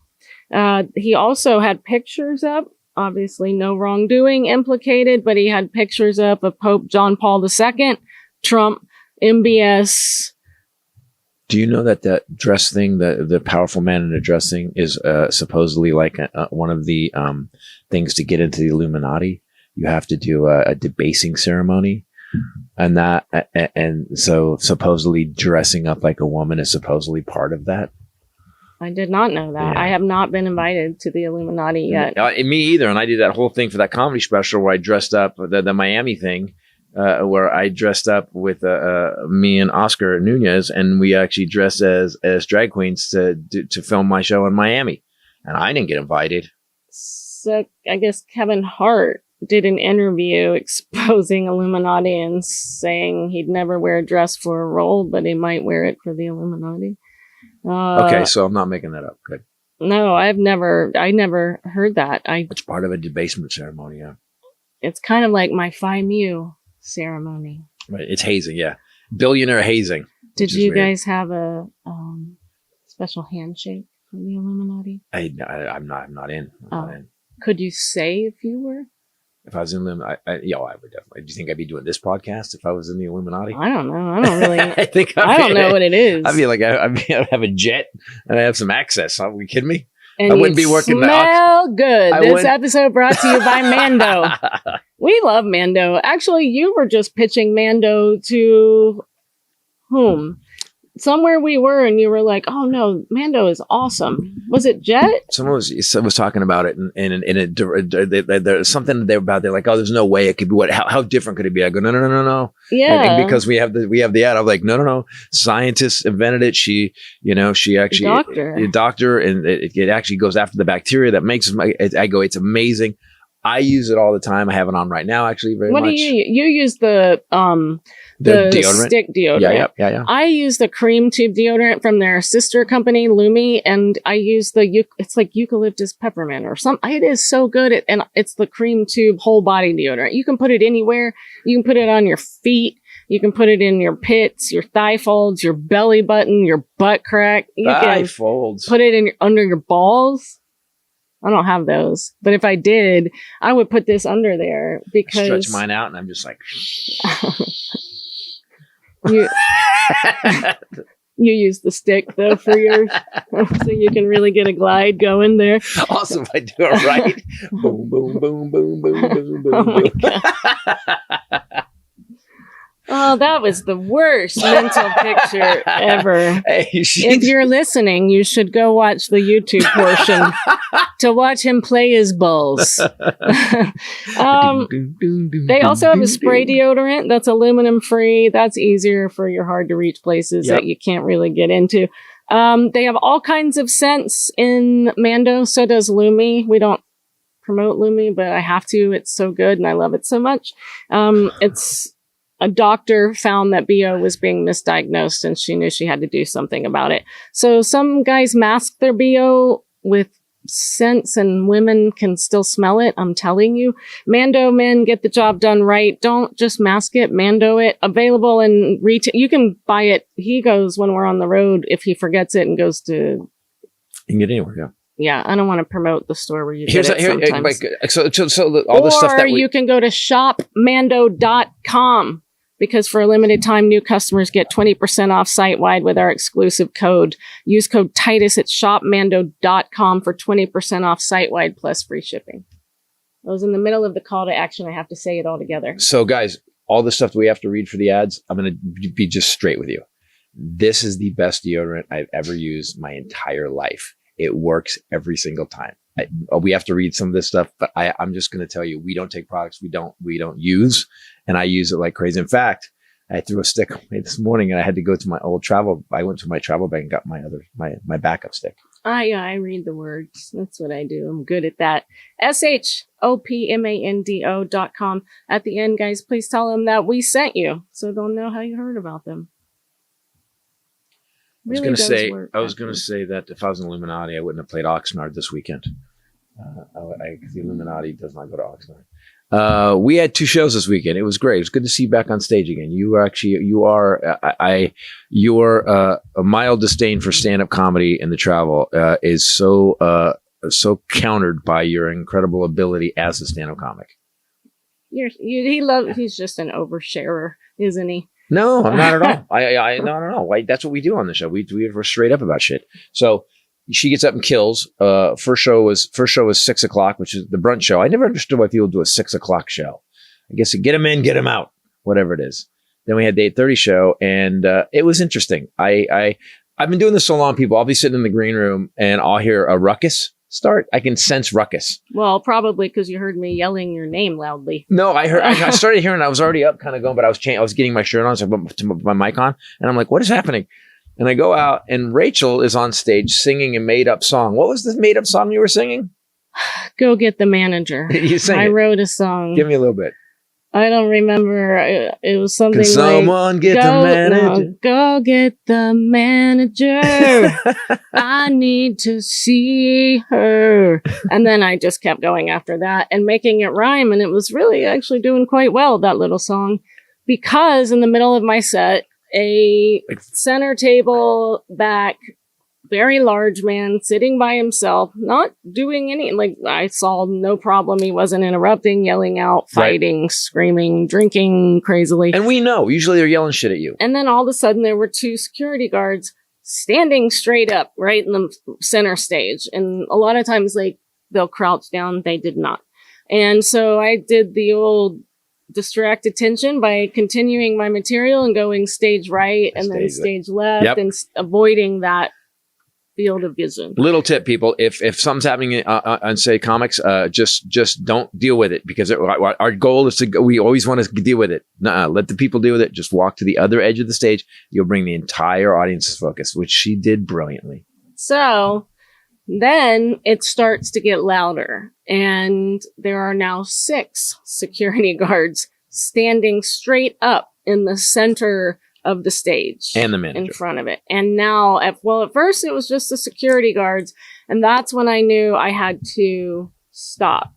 He also had pictures up. Obviously, no wrongdoing implicated, but he had pictures up of Pope John Paul II, Trump, MBS. Do you know that that dress thing, the powerful man in a dress thing, is supposedly like one of the things to get into the Illuminati? You have to do a debasing ceremony, and so supposedly dressing up like a woman is supposedly part of that. I did not know that. Yeah. I have not been invited to the Illuminati yet. Me either. And I did that whole thing for that comedy special where I dressed up, the Miami thing, where I dressed up with me and Oscar Nunez, and we actually dressed as drag queens to film my show in Miami. And I didn't get invited. So I guess Kevin Hart did an interview exposing Illuminati and saying he'd never wear a dress for a role, but he might wear it for the Illuminati. Okay, so I'm not making that up. Good. No, I never heard that. It's part of a debasement ceremony, yeah. It's kind of like my Phi Mu ceremony. Right, it's hazing, yeah. Billionaire hazing. Did you guys have a special handshake from the Illuminati? I'm not in. I'm not in. Could you say if you were? If I was in I would definitely. Do you think I'd be doing this podcast if I was in the Illuminati? I don't know. I don't really. I don't know what it is. I'd be like, I have a jet and I have some access. Are we kidding me? And I wouldn't be working. Smell good. This episode brought to you by Mando. We love Mando. Actually, you were just pitching Mando to whom? Somewhere we were, and you were like, "Oh no, Mando is awesome." Was it Jet? Someone was talking about it, and there's something there about. They're like, "Oh, there's no way it could be what? How different could it be?" I go, "No." Yeah, and because we have the ad. I'm like, no. Scientists invented it. She actually a doctor, and it actually goes after the bacteria that makes it. I go, it's amazing. I use it all the time. I have it on right now, actually, very much. What do you use the deodorant? Stick deodorant. Yeah. I use the cream tube deodorant from their sister company, Lumi, and I use it's like eucalyptus peppermint or something. It is so good. And it's the cream tube whole body deodorant. You can put it anywhere. You can put it on your feet. You can put it in your pits, your thigh folds, your belly button, your butt crack. You thigh folds. Put it under your balls. I don't have those, but if I did, I would put this under there because stretch mine out, and I'm just like, you use the stick though for yours, so you can really get a glide going there. Also, if I do it right, boom, boom, boom, boom, boom, boom, boom. Oh my God. Oh, that was the worst mental picture ever. If you're listening, you should go watch the YouTube portion to watch him play his balls. They also have a spray deodorant that's aluminum free. That's easier for your hard to reach places that you can't really get into. They have all kinds of scents in Mando. So does Lumi. We don't promote Lumi, but I have to. It's so good and I love it so much. A doctor found that BO was being misdiagnosed and she knew she had to do something about it. So some guys mask their BO with scents and women can still smell it. I'm telling you. Mando men, get the job done right. Don't just mask it. Mando it. Available in retail. You can buy it. He goes when we're on the road if he forgets it and goes to... You can get anywhere, yeah. Yeah, I don't want to promote the store where you get it sometimes. All the stuff that you can go to shopmando.com. Because for a limited time, new customers get 20% off site-wide with our exclusive code. Use code Titus at shopmando.com for 20% off site-wide plus free shipping. I was in the middle of the call to action. I have to say it all together. So, guys, all the stuff that we have to read for the ads, I'm going to be just straight with you. This is the best deodorant I've ever used my entire life. It works every single time. We have to read some of this stuff, but I'm just going to tell you, we don't take products we don't use, and I use it like crazy. In fact, I threw a stick away this morning, and I had to go to my old travel. I went to my travel bag and got my backup stick. I read the words. That's what I do. I'm good at that. SHOPMANDO.com. At the end, guys, please tell them that we sent you so they'll know how you heard about them. I was going to say that if I was an Illuminati, I wouldn't have played Oxnard this weekend. Because the Illuminati does not go to Oxnard. We had 2 shows this weekend. It was great. It was good to see you back on stage again. Your mild disdain for stand-up comedy and the travel is so countered by your incredible ability as a stand-up comic. He's just an oversharer, isn't he? No, I'm not at all. No. That's what we do on the show. We're straight up about shit. So she gets up and kills. First show was 6:00, which is the brunch show. I never understood why people do a 6:00 show. I guess get them in, get them out, whatever it is. Then we had the 8:30 show, and it was interesting. I've been doing this so long, people. I'll be sitting in the green room, and I'll hear a ruckus start. I can sense ruckus. Well, probably because you heard me yelling your name loudly. No, I started hearing. I was already up, kind of going, but I was getting my shirt on, so I put my mic on, and I'm like, "What is happening?" And I go out, and Rachel is on stage singing a made-up song. What was the made-up song you were singing? Go Get the Manager. You sang I it. wrote a song. Give me a little bit. I don't remember. It was something Can someone like, get the manager? Go get the manager. I need to see her. And then I just kept going after that and making it rhyme. And it was really actually doing quite well, that little song. Because in the middle of my set, a center table back, very large man sitting by himself, not doing any, I saw no problem. He wasn't interrupting, yelling out, fighting, screaming, drinking crazily. And we know, usually they're yelling shit at you. And then all of a sudden there were 2 security guards standing straight up right in the center stage. And a lot of times they'll crouch down. They did not. And so I did the old distract attention by continuing my material and going stage right and then stage left and avoiding that field of vision. Little tip, people, if something's happening on say comics, just don't deal with it, because our goal is we always want to deal with it. Let the people deal with it. Just walk to the other edge of the stage. You'll bring the entire audience's focus, which she did brilliantly. So then it starts to get louder, and there are now 6 security guards standing straight up in the center of the stage and the manager in front of it. And now, at first it was just the security guards, and that's when I knew I had to stop.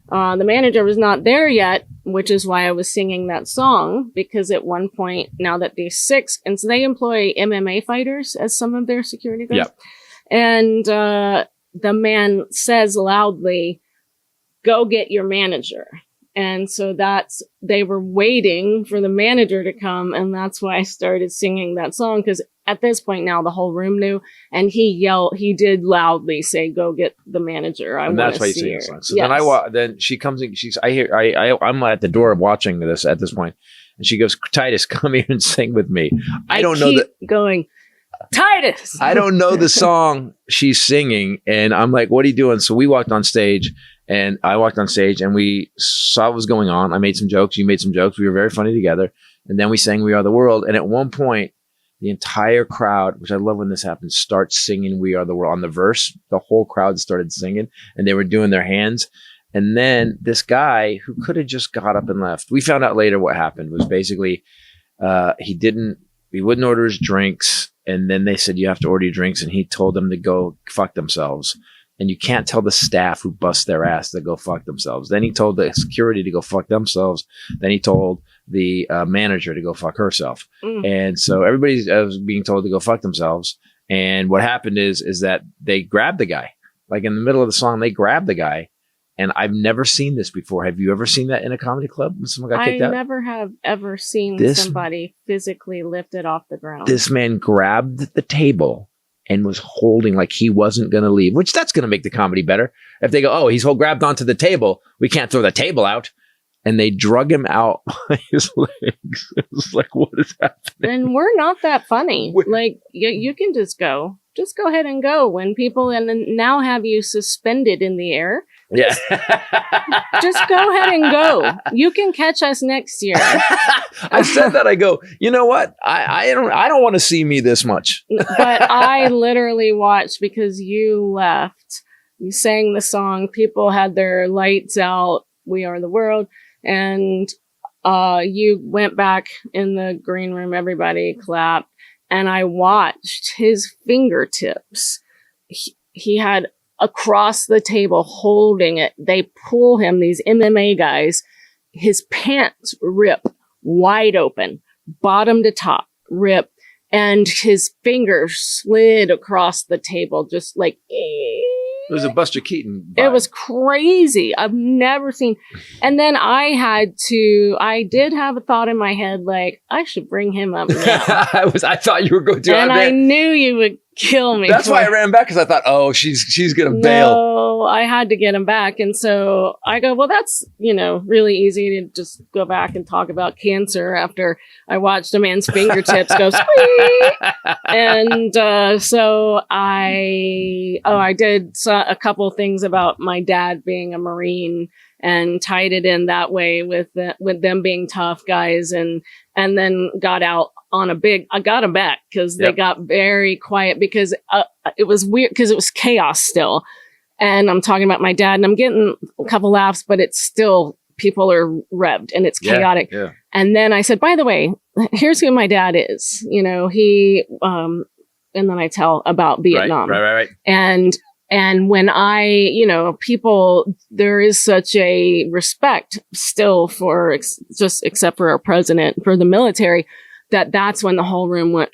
The manager was not there yet, which is why I was singing that song, because at one point, now that these 6, and so they employ MMA fighters as some of their security guards. Yep. And the man says loudly, "Go get your manager." And so they were waiting for the manager to come. And that's why I started singing that song. Because at this point now, the whole room knew. And he did loudly say, "Go get the manager. I want to see her." And that's why you sing the song. So then she comes in, I'm at the door watching this at this point. And she goes, "Titus, come here and sing with me." I don't know that going, "Titus." I don't know the song she's singing. And I'm like, "What are you doing?" So we walked on stage. And I walked on stage and we saw what was going on. I made some jokes. You made some jokes. We were very funny together. And then we sang "We Are the World." And at one point, the entire crowd, which I love when this happens, starts singing "We Are the World." On the verse, the whole crowd started singing and they were doing their hands. And then this guy who could have just got up and left. We found out later what happened was basically he wouldn't order his drinks. And then they said, "You have to order your drinks." And he told them to go fuck themselves. And you can't tell the staff who bust their ass to go fuck themselves. Then he told the security to go fuck themselves. Then he told the manager to go fuck herself. And so everybody was being told to go fuck themselves. And what happened is that they grabbed the guy. Like in the middle of the song, they grabbed the guy. And I've never seen this before. Have you ever seen that in a comedy club when someone got kicked out? I never have ever seen somebody physically lifted off the ground. This man grabbed the table and was holding like he wasn't going to leave, which that's going to make the comedy better. If they go, "Oh, he's grabbed onto the table. We can't throw the table out." and they drug him out by his legs. It was like, what is happening? And we're not that funny. Like, you can just go ahead and go when people and now have you suspended in the air. Yeah. Just go ahead and go. You can catch us next year. I said that. I go, you know what? I don't want to see me this much. But I literally watched because you left. You sang the song. People had their lights out. We Are the World. And you went back in the green room. Everybody clapped. And I watched his fingertips. He had across the table holding it. They pull him, these MMA guys. His pants rip wide open, bottom to top, rip. And his fingers slid across the table, just like... It was a Buster Keaton vibe. It was crazy. I've never seen. And then I did have a thought in my head, like, I should bring him up now. I thought you were going to. And I knew you would kill me. That's why I ran back, because I thought, oh, she's going to bail. No, I had to get him back. And so I go, well, that's, really easy to just go back and talk about cancer after I watched a man's fingertips go squeak. And so I did a couple of things about my dad being a Marine and tied it in that way with them being tough guys, and then got out on I got them back because they got very quiet because it was weird because it was chaos still. And I'm talking about my dad and I'm getting a couple laughs, but it's still, people are revved and it's chaotic. Yeah. And then I said, by the way, here's who my dad is. He, and then I tell about Vietnam. Right. And when people, there is such a respect still for except for our president, for the military, that's when the whole room went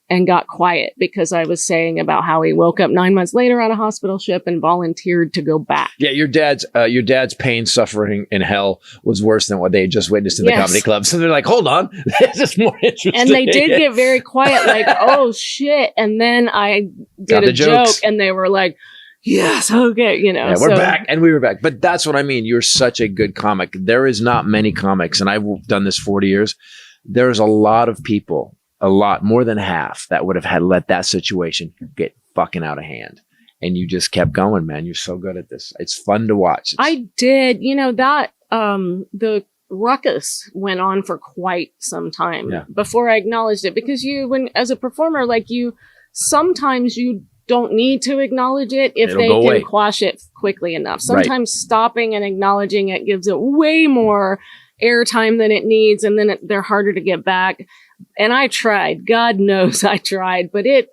and got quiet because I was saying about how he woke up 9 months later on a hospital ship and volunteered to go back. Yeah, your dad's pain, suffering in hell was worse than what they had just witnessed in the comedy club. So they're like, hold on, this is more interesting. And they did get very quiet, like, oh shit. And then I did a joke and they were like, yes, okay, Yeah, we're back, and we were back. But that's what I mean. You're such a good comic. There is not many comics, and I've done this 40 years. There's a lot of people, a lot more than half, that would have let that situation get fucking out of hand. And you just kept going, man. You're so good at this. It's fun to watch. I did. The ruckus went on for quite some time before I acknowledged it. Because as a performer, sometimes you don't need to acknowledge it if they can quash it quickly enough. Sometimes stopping and acknowledging it gives it way more airtime than it needs, and then they're harder to get back. And I tried. God knows I tried, but it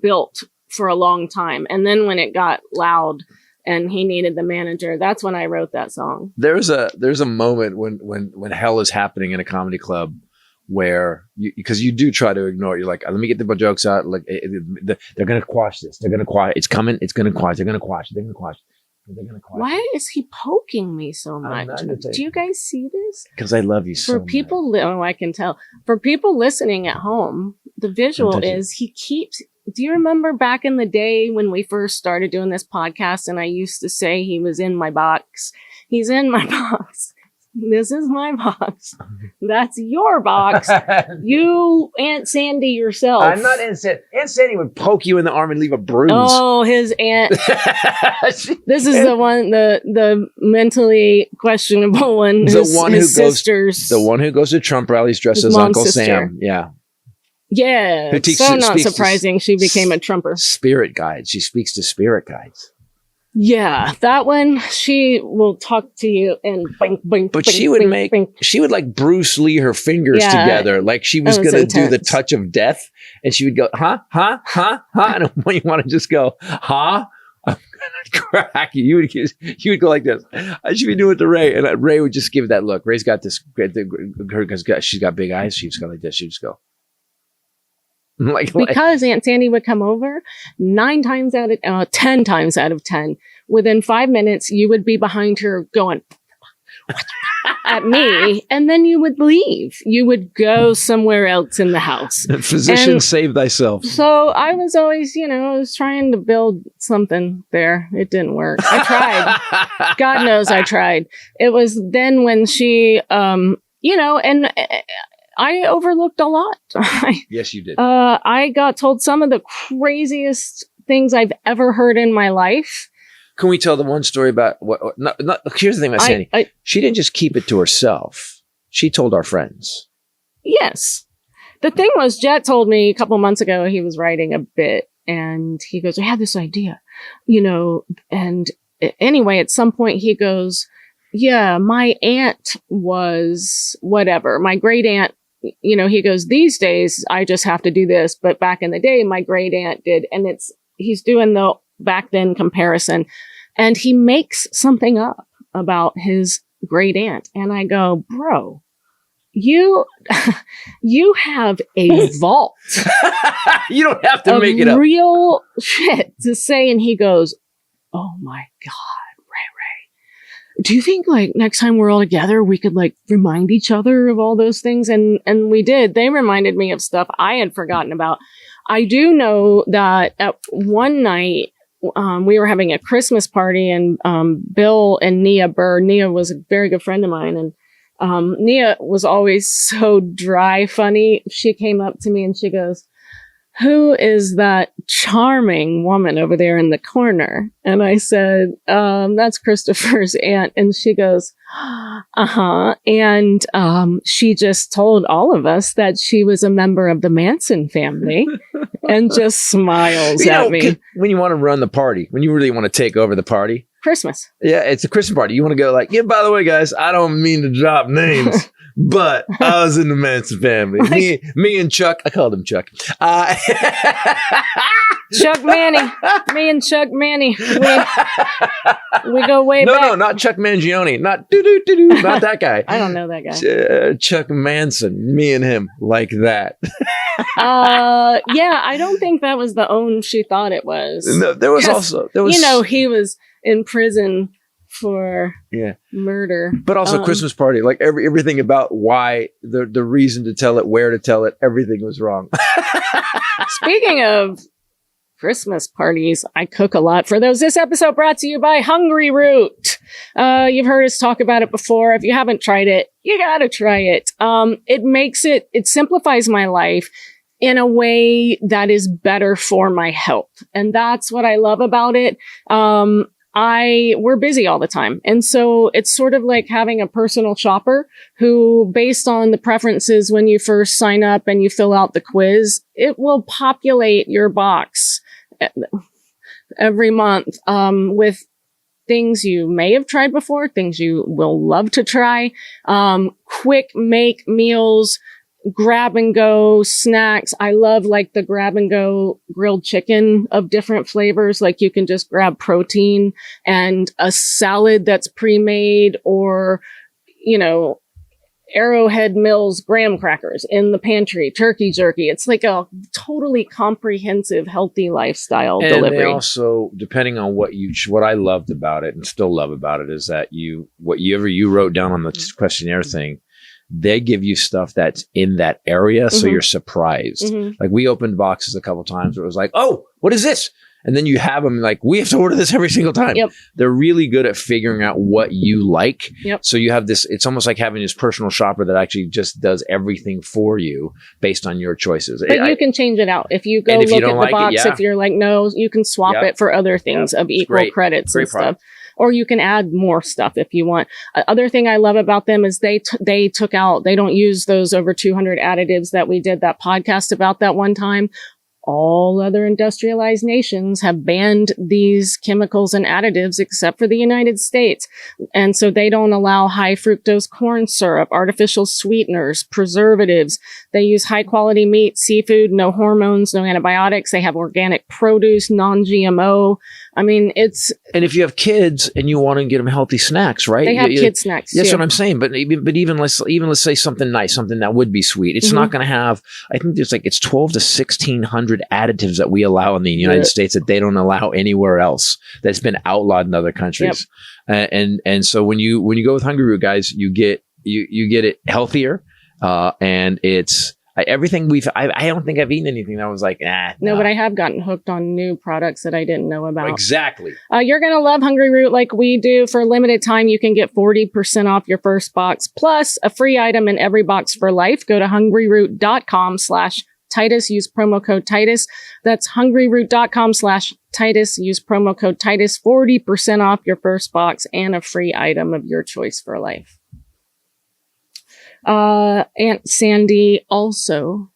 built for a long time. And then when it got loud and he needed the manager, that's when I wrote that song. There's a moment when hell is happening in a comedy club where because you do try to ignore it. You're like, let me get the jokes out. Like they're going to quash this. They're going to quash. It's coming. It's going to quash. They're going to quash. They're going to quash. Why is he poking me so much? Do you guys see this? Because I love you so much. I can tell. For people listening at home, the visual is he keeps... Do you remember back in the day when we first started doing this podcast and I used to say he was in my box? He's in my box. This is my box. That's your box. You, Aunt Sandy yourself. I'm not Aunt Sandy. Aunt Sandy would poke you in the arm and leave a bruise. Oh, his aunt. This is the one, the mentally questionable one. The one who goes to Trump rallies dressed as Uncle Sam. Yeah. Yeah. So not surprising she became a Trumper. Spirit guides. She speaks to spirit guides. Yeah, that one, she will talk to you and bing, bing, but bing, she would bing, bing. She would like Bruce Lee her fingers together. Like she was going to do the touch of death. And she would go, huh? And when you want to just go, huh? I'm going to crack you. You would go like this. I should be doing it to Ray. And Ray would just give that look. Ray's got this, because she's got big eyes. She's got like this. She'd just go. Because Aunt Sandy would come over 10 times out of 10, within 5 minutes, you would be behind her going, at me, and then you would leave. You would go somewhere else in the house. Physician, save thyself. So I was always, I was trying to build something there. It didn't work. I tried. God knows I tried. It was then when she, and I overlooked a lot. Yes, you did. I got told some of the craziest things I've ever heard in my life. Can we tell the one story about here's the thing about Sandy. She didn't just keep it to herself. She told our friends. Yes. The thing was, Jet told me a couple months ago, he was writing a bit and he goes, I had this idea, and anyway, at some point he goes, yeah, my aunt was whatever. My great aunt, he goes, these days I just have to do this. But back in the day, my great aunt did. And he's doing the back then comparison. And he makes something up about his great aunt. And I go, bro, you have a vault. You don't have to make it up. Real shit to say. And he goes, oh my God, Ray. Do you think next time we're all together, we could remind each other of all those things? And we did. They reminded me of stuff I had forgotten about. I do know that at one night, we were having a Christmas party and Bill and Nia Burr. Nia was a very good friend of mine. And Nia was always so dry funny. She came up to me and she goes, who is that charming woman over there in the corner? And I said, that's Christopher's aunt. And she goes, uh-huh. And she just told all of us that she was a member of the Manson family and just smiles at me. When you want to run the party, when you really want to take over the party. Christmas. Yeah, it's a Christmas party. You want to go yeah, by the way, guys, I don't mean to drop names. But I was in the Manson family. Me and Chuck. I called him Chuck. Chuck Manny. Me and Chuck Manny. We go way back. No, not Chuck Mangione. Not not that guy. I don't know that guy. Chuck Manson. Me and him like that. Yeah, I don't think that was the own she thought it was. No, there was. He was in prison for murder, but also Christmas party, everything about why the reason to tell it, where to tell it, everything was wrong. Speaking of Christmas parties, I cook a lot for those. This episode brought to you by Hungry Root. You've heard us talk about it before. If you haven't tried it, you gotta try it. It simplifies my life in a way that is better for my health, and that's what I love about it. We're busy all the time. And so it's sort of like having a personal shopper who, based on the preferences when you first sign up and you fill out the quiz, it will populate your box every month, with things you may have tried before, things you will love to try, quick make meals, grab and go snacks. I love the grab and go grilled chicken of different flavors. You can just grab protein and a salad that's pre-made, or, Arrowhead Mills graham crackers in the pantry, turkey jerky. It's a totally comprehensive, healthy lifestyle delivery. And also, depending on what I loved about it and still love about it is that whatever you wrote down on the questionnaire thing, they give you stuff that's in that area. So you're surprised. Mm-hmm. We opened boxes a couple times where it was oh, what is this? And then you have them we have to order this every single time. Yep. They're really good at figuring out what you like. Yep. So you have this, it's almost like having this personal shopper that actually just does everything for you based on your choices. But you can change it out. If you go look at the box, if you're no, you can swap it for other things of equal credits and stuff. Or you can add more stuff if you want. Other thing I love about them is they don't use those over 200 additives that we did that podcast about that one time. All other industrialized nations have banned these chemicals and additives except for the United States. And so they don't allow high fructose corn syrup, artificial sweeteners, preservatives. They use high quality meat, seafood, no hormones, no antibiotics. They have organic produce, non-GMO. I mean, and if you have kids and you want to get them healthy snacks, right? They have kid snacks. That's what I'm saying. But even let's say something nice, something that would be sweet. It's not going to have, I think there's it's 12 to 1600 additives that we allow in the United States that they don't allow anywhere else. That's been outlawed in other countries. Yep. And so when you go with Hungry Root, guys, you get you get it healthier, and it's everything I don't think I've eaten anything that was like, no, but I have gotten hooked on new products that I didn't know about. Exactly. You're going to love Hungry Root like we do. For a limited time, you can get 40% off your first box, plus a free item in every box for life. Go to hungryroot.com/Titus. Use promo code Titus. That's hungryroot.com/Titus. Use promo code Titus. 40% off your first box and a free item of your choice for life. Aunt Sandy also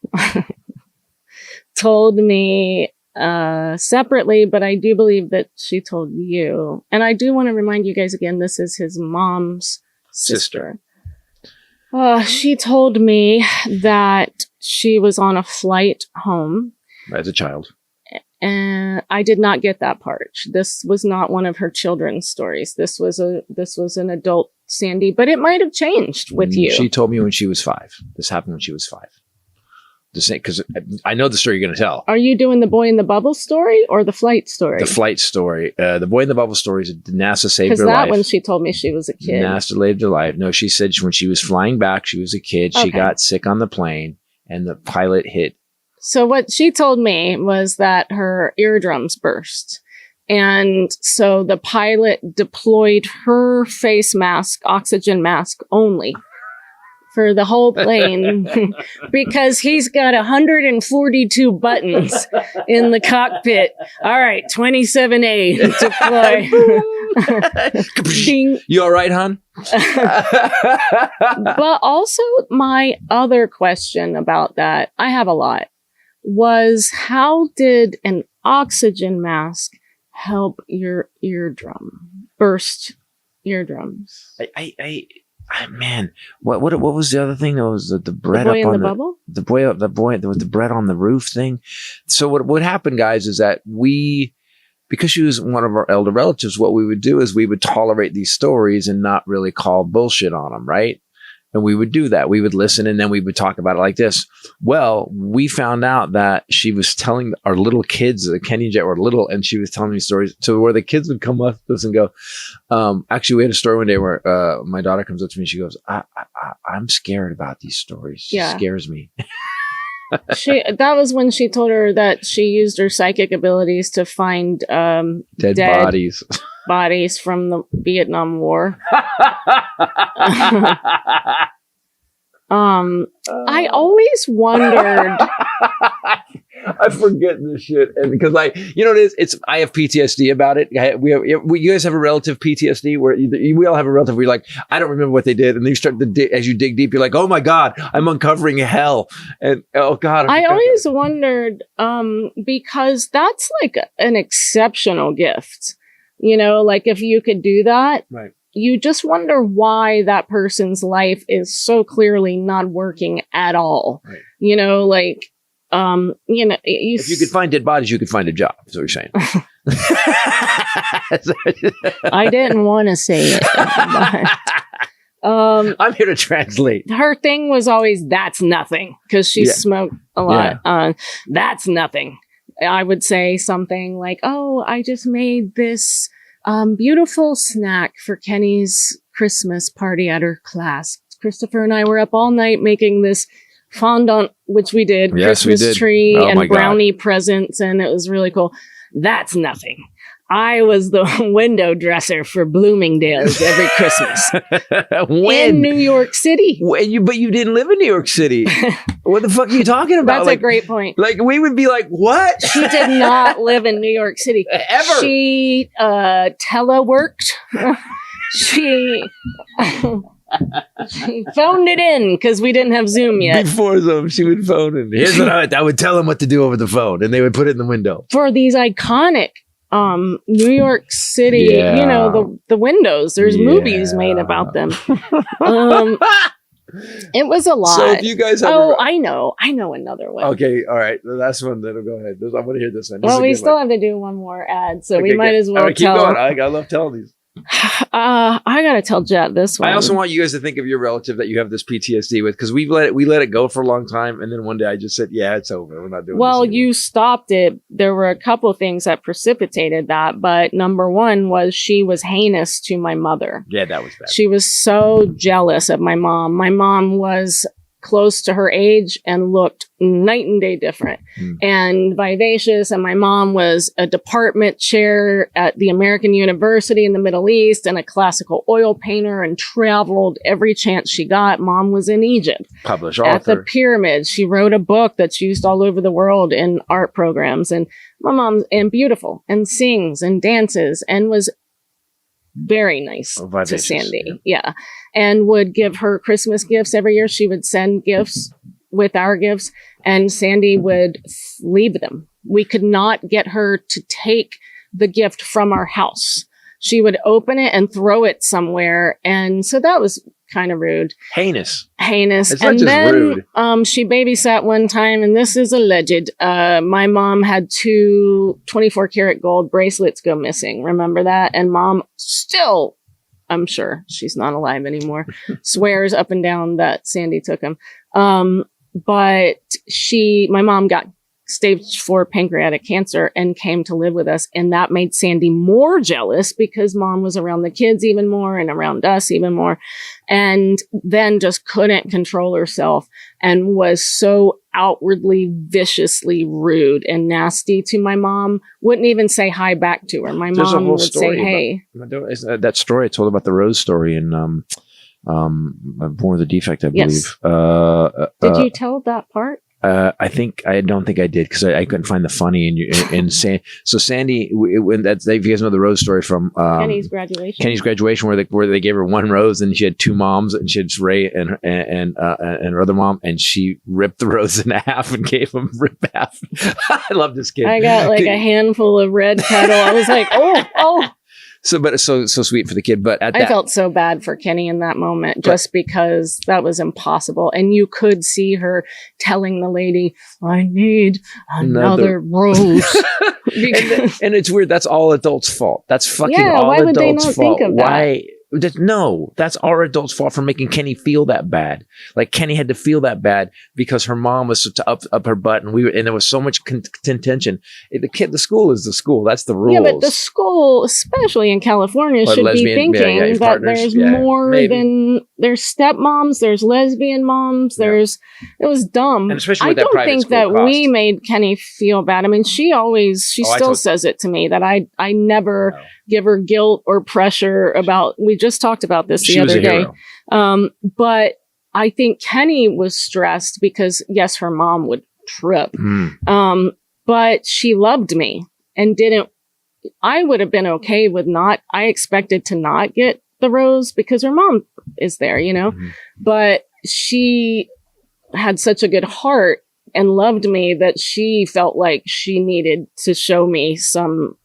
told me separately, but I do believe that she told you. And I do want to remind you guys again, this is his mom's sister. She told me that she was on a flight home as a child. And I did not get that part. This was not one of her children's stories. This was an adult Sandy, but it might have changed with you. She told me when she was 5. This happened when she was 5. The same, because I know the story you're going to tell. Are you doing the boy in the bubble story or the flight story? The flight story. The boy in the bubble story is NASA saved her life. Because that one she told me she was a kid. NASA saved her life. No, she said when she was flying back, she was a kid. She got sick on the plane, and the pilot hit. So what she told me was that her eardrums burst. And so the pilot deployed her face mask, oxygen mask only, for the whole plane because he's got 142 buttons in the cockpit. All right, 27A, deploy. Ding. You all right, hon? But also my other question about that, I have a lot, was how did an oxygen mask help your burst eardrums? Man, what was the other thing? That was the bread the boy up on the bubble? The boy, there was the bread on the roof thing. So what happened, guys, is that because she was one of our elder relatives, what we would do is we would tolerate these stories and not really call bullshit on them, right? And we would do that. We would listen, and then we would talk about it like this. Well, we found out that she was telling our little kids, Kenny and Jet were little, and she was telling me stories to where the kids would come up to us and go, actually, we had a story one day where my daughter comes up to me and she goes, I'm scared about these stories. It scares me. That was when she told her that she used her psychic abilities to find dead bodies. Bodies from the Vietnam War. I always wondered. I forget this shit, and because you know what it is, I have PTSD about it. You guys have a relative PTSD where we all have a relative where you're like, I don't remember what they did, and then you start as you dig deep, you're like, oh my god, I'm uncovering hell, and oh god. I always wondered, because that's like an exceptional gift, you know, like if you could do that, right? You just wonder why that person's life is so clearly not working at all, right? You know, like. You know, if you could find dead bodies, you could find a job. That's what you're saying. I didn't want to say it. But, I'm here to translate. Her thing was always, that's nothing, because she smoked a lot. Yeah. That's nothing. I would say something like, oh, I just made this beautiful snack for Kenny's Christmas party at her class. Christopher and I were up all night making this fondant, which we did, Christmas tree and brownie presents, and it was really cool. That's nothing. I was the window dresser for Bloomingdale's every Christmas. In New York City. But you didn't live in New York City. What the fuck are you talking about? That's a great point. Like, we would be like, what? She did not live in New York City. Ever. She teleworked. She phoned it in because we didn't have Zoom yet. Before Zoom, she would phone in. Here's what I would tell them what to do over the phone, and they would put it in the window. For these iconic New York City, you know, the windows. There's movies made about them. It was a lot. So if you guys have I know another one. Okay, all right. The last one, then go ahead. I want to hear this one. Well, we still have to do one more ad, so we might as well keep going. I love telling these. I gotta tell Jet this one. I also want you guys to think of your relative that you have this PTSD with, because we let it go for a long time, and then one day I just said, "Yeah, it's over. We're not doing." Well, you stopped it. There were a couple of things that precipitated that, but number one was she was heinous to my mother. Yeah, that was bad. She was so jealous of my mom. My mom was close to her age and looked night and day different and vivacious. And my mom was a department chair at the American University in the Middle East and a classical oil painter and traveled every chance she got. Mom was in Egypt. Published author. At the pyramids. She wrote a book that's used all over the world in art programs. And my mom's and beautiful and sings and dances and was very nice to Sandy. Yeah. And would give her Christmas gifts every year. She would send gifts with our gifts and Sandy would leave them. We could not get her to take the gift from our house. She would open it and throw it somewhere. And so that was kind of rude. Heinous. It's not just rude. She babysat one time, and this is alleged. My mom had 2 24-karat gold bracelets go missing. Remember that? And Mom still, I'm sure she's not alive anymore, swears up and down that Sandy took them. But my mom got stage 4 pancreatic cancer and came to live with us. And that made Sandy more jealous because Mom was around the kids even more and around us even more. And then just couldn't control herself and was so outwardly viciously rude and nasty to my mom. Wouldn't even say hi back to her. My mom would say, hey. That story I told about the Rose story in Born with a Defect, I believe. Yes. Did you tell that part? I don't think I did because I couldn't find the funny in so Sandy, if you guys know the Rose story from Kenny's graduation, where they gave her one rose and she had 2 moms and she had Ray and her other mom and she ripped the rose in half and gave them rip half. I love this kid. I got like a handful of red petal. I was like, oh. So sweet for the kid, but I felt so bad for Kenny in that moment, just because that was impossible. And you could see her telling the lady, I need another rose. and it's weird. That's all adults' fault. That's fucking all why would adults' they not fault. Think of that? Why? No, that's our adults' fault for making Kenny feel that bad. Like Kenny had to feel that bad because her mom was up her butt, and there was so much contention. The school is the school. That's the rules. Yeah, but the school, especially in California, should be thinking that partners, there's more than there's stepmoms, there's lesbian moms, it was dumb. And especially with I don't think that we made Kenny feel bad. I mean, she still says it to me that I never give her guilt or pressure about. We just talked about this the other day. But I think Kenny was stressed because yes, her mom would trip. But she loved me and I would have been okay with I expected to not get the rose because her mom is there, but she had such a good heart and loved me that she felt like she needed to show me some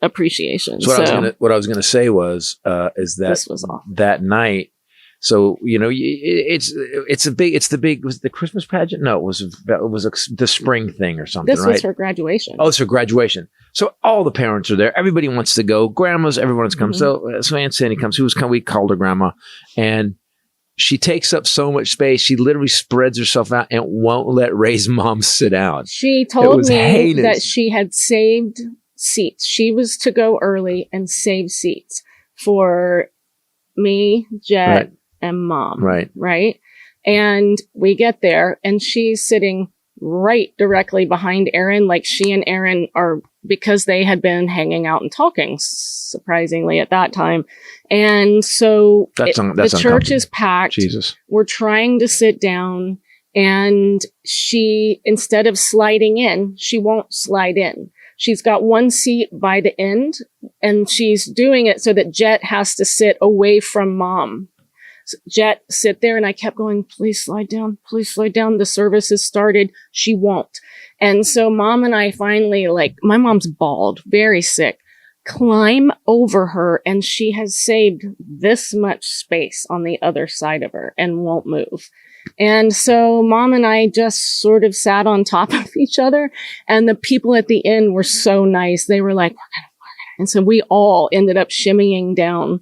appreciation. So what I was gonna say was is that this was awful. That night. So it's was the Christmas pageant? No, it was the spring thing or something. This was her graduation. Oh, it's her graduation. So all the parents are there. Everybody wants to go. Grandmas, everyone wants to come. So Aunt Sandy comes. We called her grandma, and she takes up so much space. She literally spreads herself out and won't let Ray's mom sit down. She told me that she had saved seats. She was to go early and save seats for me, Jet, and Mom. Right. And we get there and she's sitting right directly behind Aaron. Like she and Aaron are, because they had been hanging out and talking, surprisingly, at that time. And so the church is packed. Jesus. We're trying to sit down and she, instead of sliding in, she won't slide in. She's got one seat by the end and she's doing it so that Jet has to sit away from Mom. So Jet, sit there. And I kept going, please slide down. Please slide down. The service has started. She won't. And so Mom and I finally, my mom's bald, very sick, climb over her and she has saved this much space on the other side of her and won't move. And so Mom and I just sort of sat on top of each other and the people at the end were so nice. They were like, we're And so we all ended up shimmying down.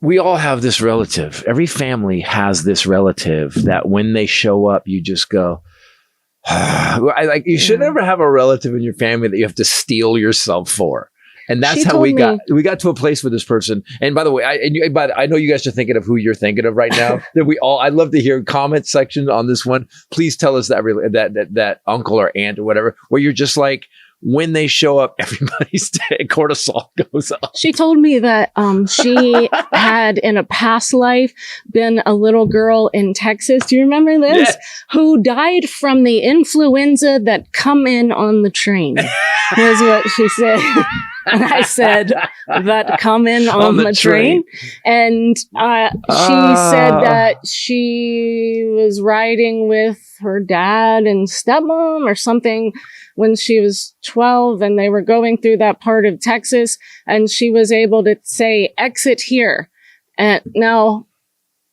We all have this relative. Every family has this relative that when they show up, you just go, you should never have a relative in your family that you have to steel yourself for. And that's how we got to a place with this person. And by the way, I know you guys are thinking of who you're thinking of right now. I'd love to hear comment section on this one. Please tell us that uncle or aunt or whatever, where you're just like, when they show up, everybody's cortisol goes up. She told me that she had in a past life been a little girl in Texas. Do you remember this? Yes. Who died from the influenza that come in on the train. Was what she said. And I said, that come in on the train. And she said that she was riding with her dad and stepmom or something when she was 12, and they were going through that part of Texas, and she was able to say, exit here. And now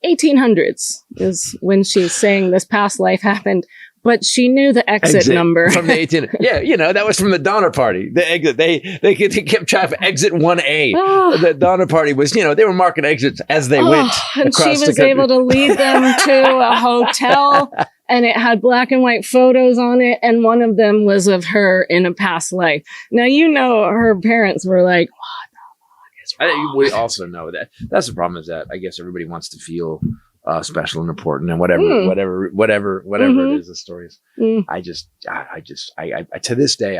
1800s is when she's saying this past life happened. But she knew the exit number from the 18. Yeah, that was from the Donner Party. The exit. They kept track of exit 1A. The Donner Party was, they were marking exits as they went. And she was able to lead them to a hotel, and it had black and white photos on it, and one of them was of her in a past life. Now her parents were like, "What the fuck is wrong?" We also know that that's the problem. Is that I guess everybody wants to feel special and important, and whatever it is, the stories. I to this day,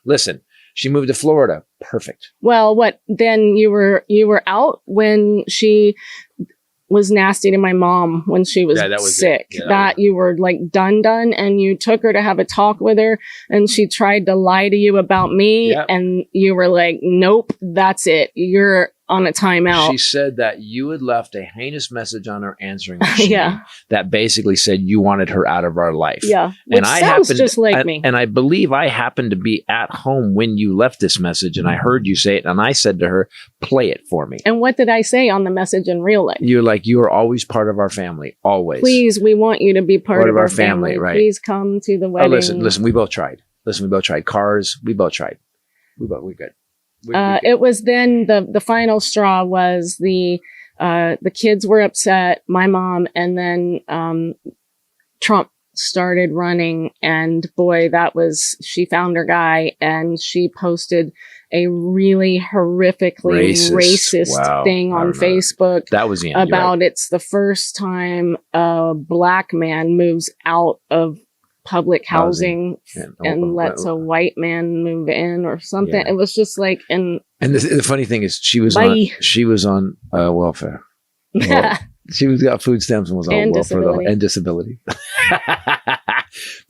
listen, she moved to Florida. Perfect. Well, then you were out when she was nasty to my mom when she was sick. You were like done, and you took her to have a talk with her, and she tried to lie to you about me, and you were like, nope, that's it. You're on a timeout. She said that you had left a heinous message on her answering machine that basically said you wanted her out of our life. Yeah, which sounds just like me. And I believe I happened to be at home when you left this message, and I heard you say it, and I said to her, play it for me. And what did I say on the message in real life? You're like, you are always part of our family, always. Please, we want you to be part of our family. Right? Please come to the wedding. Listen, we both tried. Cars, we both tried. We're good. It was then the final straw was the kids were upset, my mom, and then Trump started running, and boy, she found her guy, and she posted a really horrifically racist thing on Facebook. That was the end, about it's the first time a black man moves out of public housing and lets a white man move in or something. It was just like, and the funny thing is she was on welfare. Well, she got food stamps and was on welfare and disability.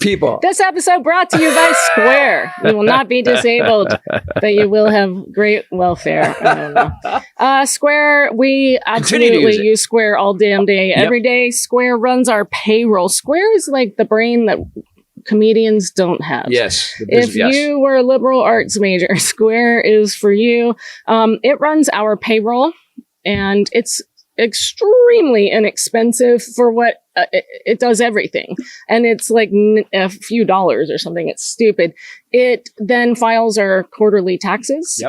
People. This episode brought to you by Square. You will not be disabled, but you will have great welfare. I don't know. Square, we absolutely use Square all damn day, every day. Square runs our payroll. Square is like the brain that comedians don't have. Yes. If you were a liberal arts major, Square is for you. It runs our payroll, and it's extremely inexpensive for what it does everything, and it's like a few dollars or something. It's stupid. It then files our quarterly taxes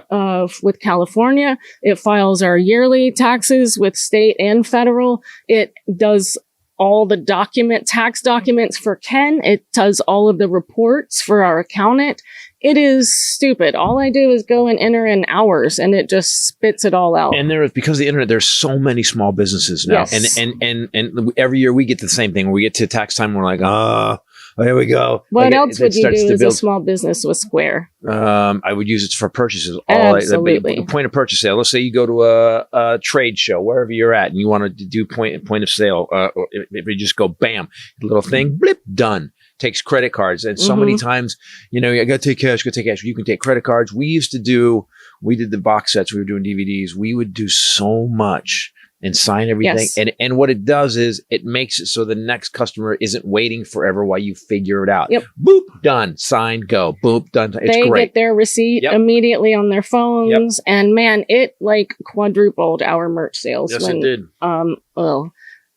with California. It files our yearly taxes with state and federal. It does all the tax documents for Ken. It does all of the reports for our accountant. It is stupid. All I do is go and enter in hours, and it just spits it all out. And because of the internet, there's so many small businesses now. Yes. And every year we get the same thing. When we get to tax time, we're like, here we go. What else would you do as a small business with Square? I would use it for purchases. Absolutely. Point of purchase sale. Let's say you go to a trade show, wherever you're at, and you want to do point of sale. Or if you just go, bam, little thing, blip, done. Takes credit cards. And so many times, I got to take cash, You can take credit cards. We did the box sets. We were doing DVDs. We would do so much and sign everything. Yes. And what it does is it makes it so the next customer isn't waiting forever while you figure it out. Yep. Boop, done. Sign, go. Boop, done. It's they great. Get their receipt immediately on their phones. And man, it like quadrupled our merch sales. Yes, it did. Well,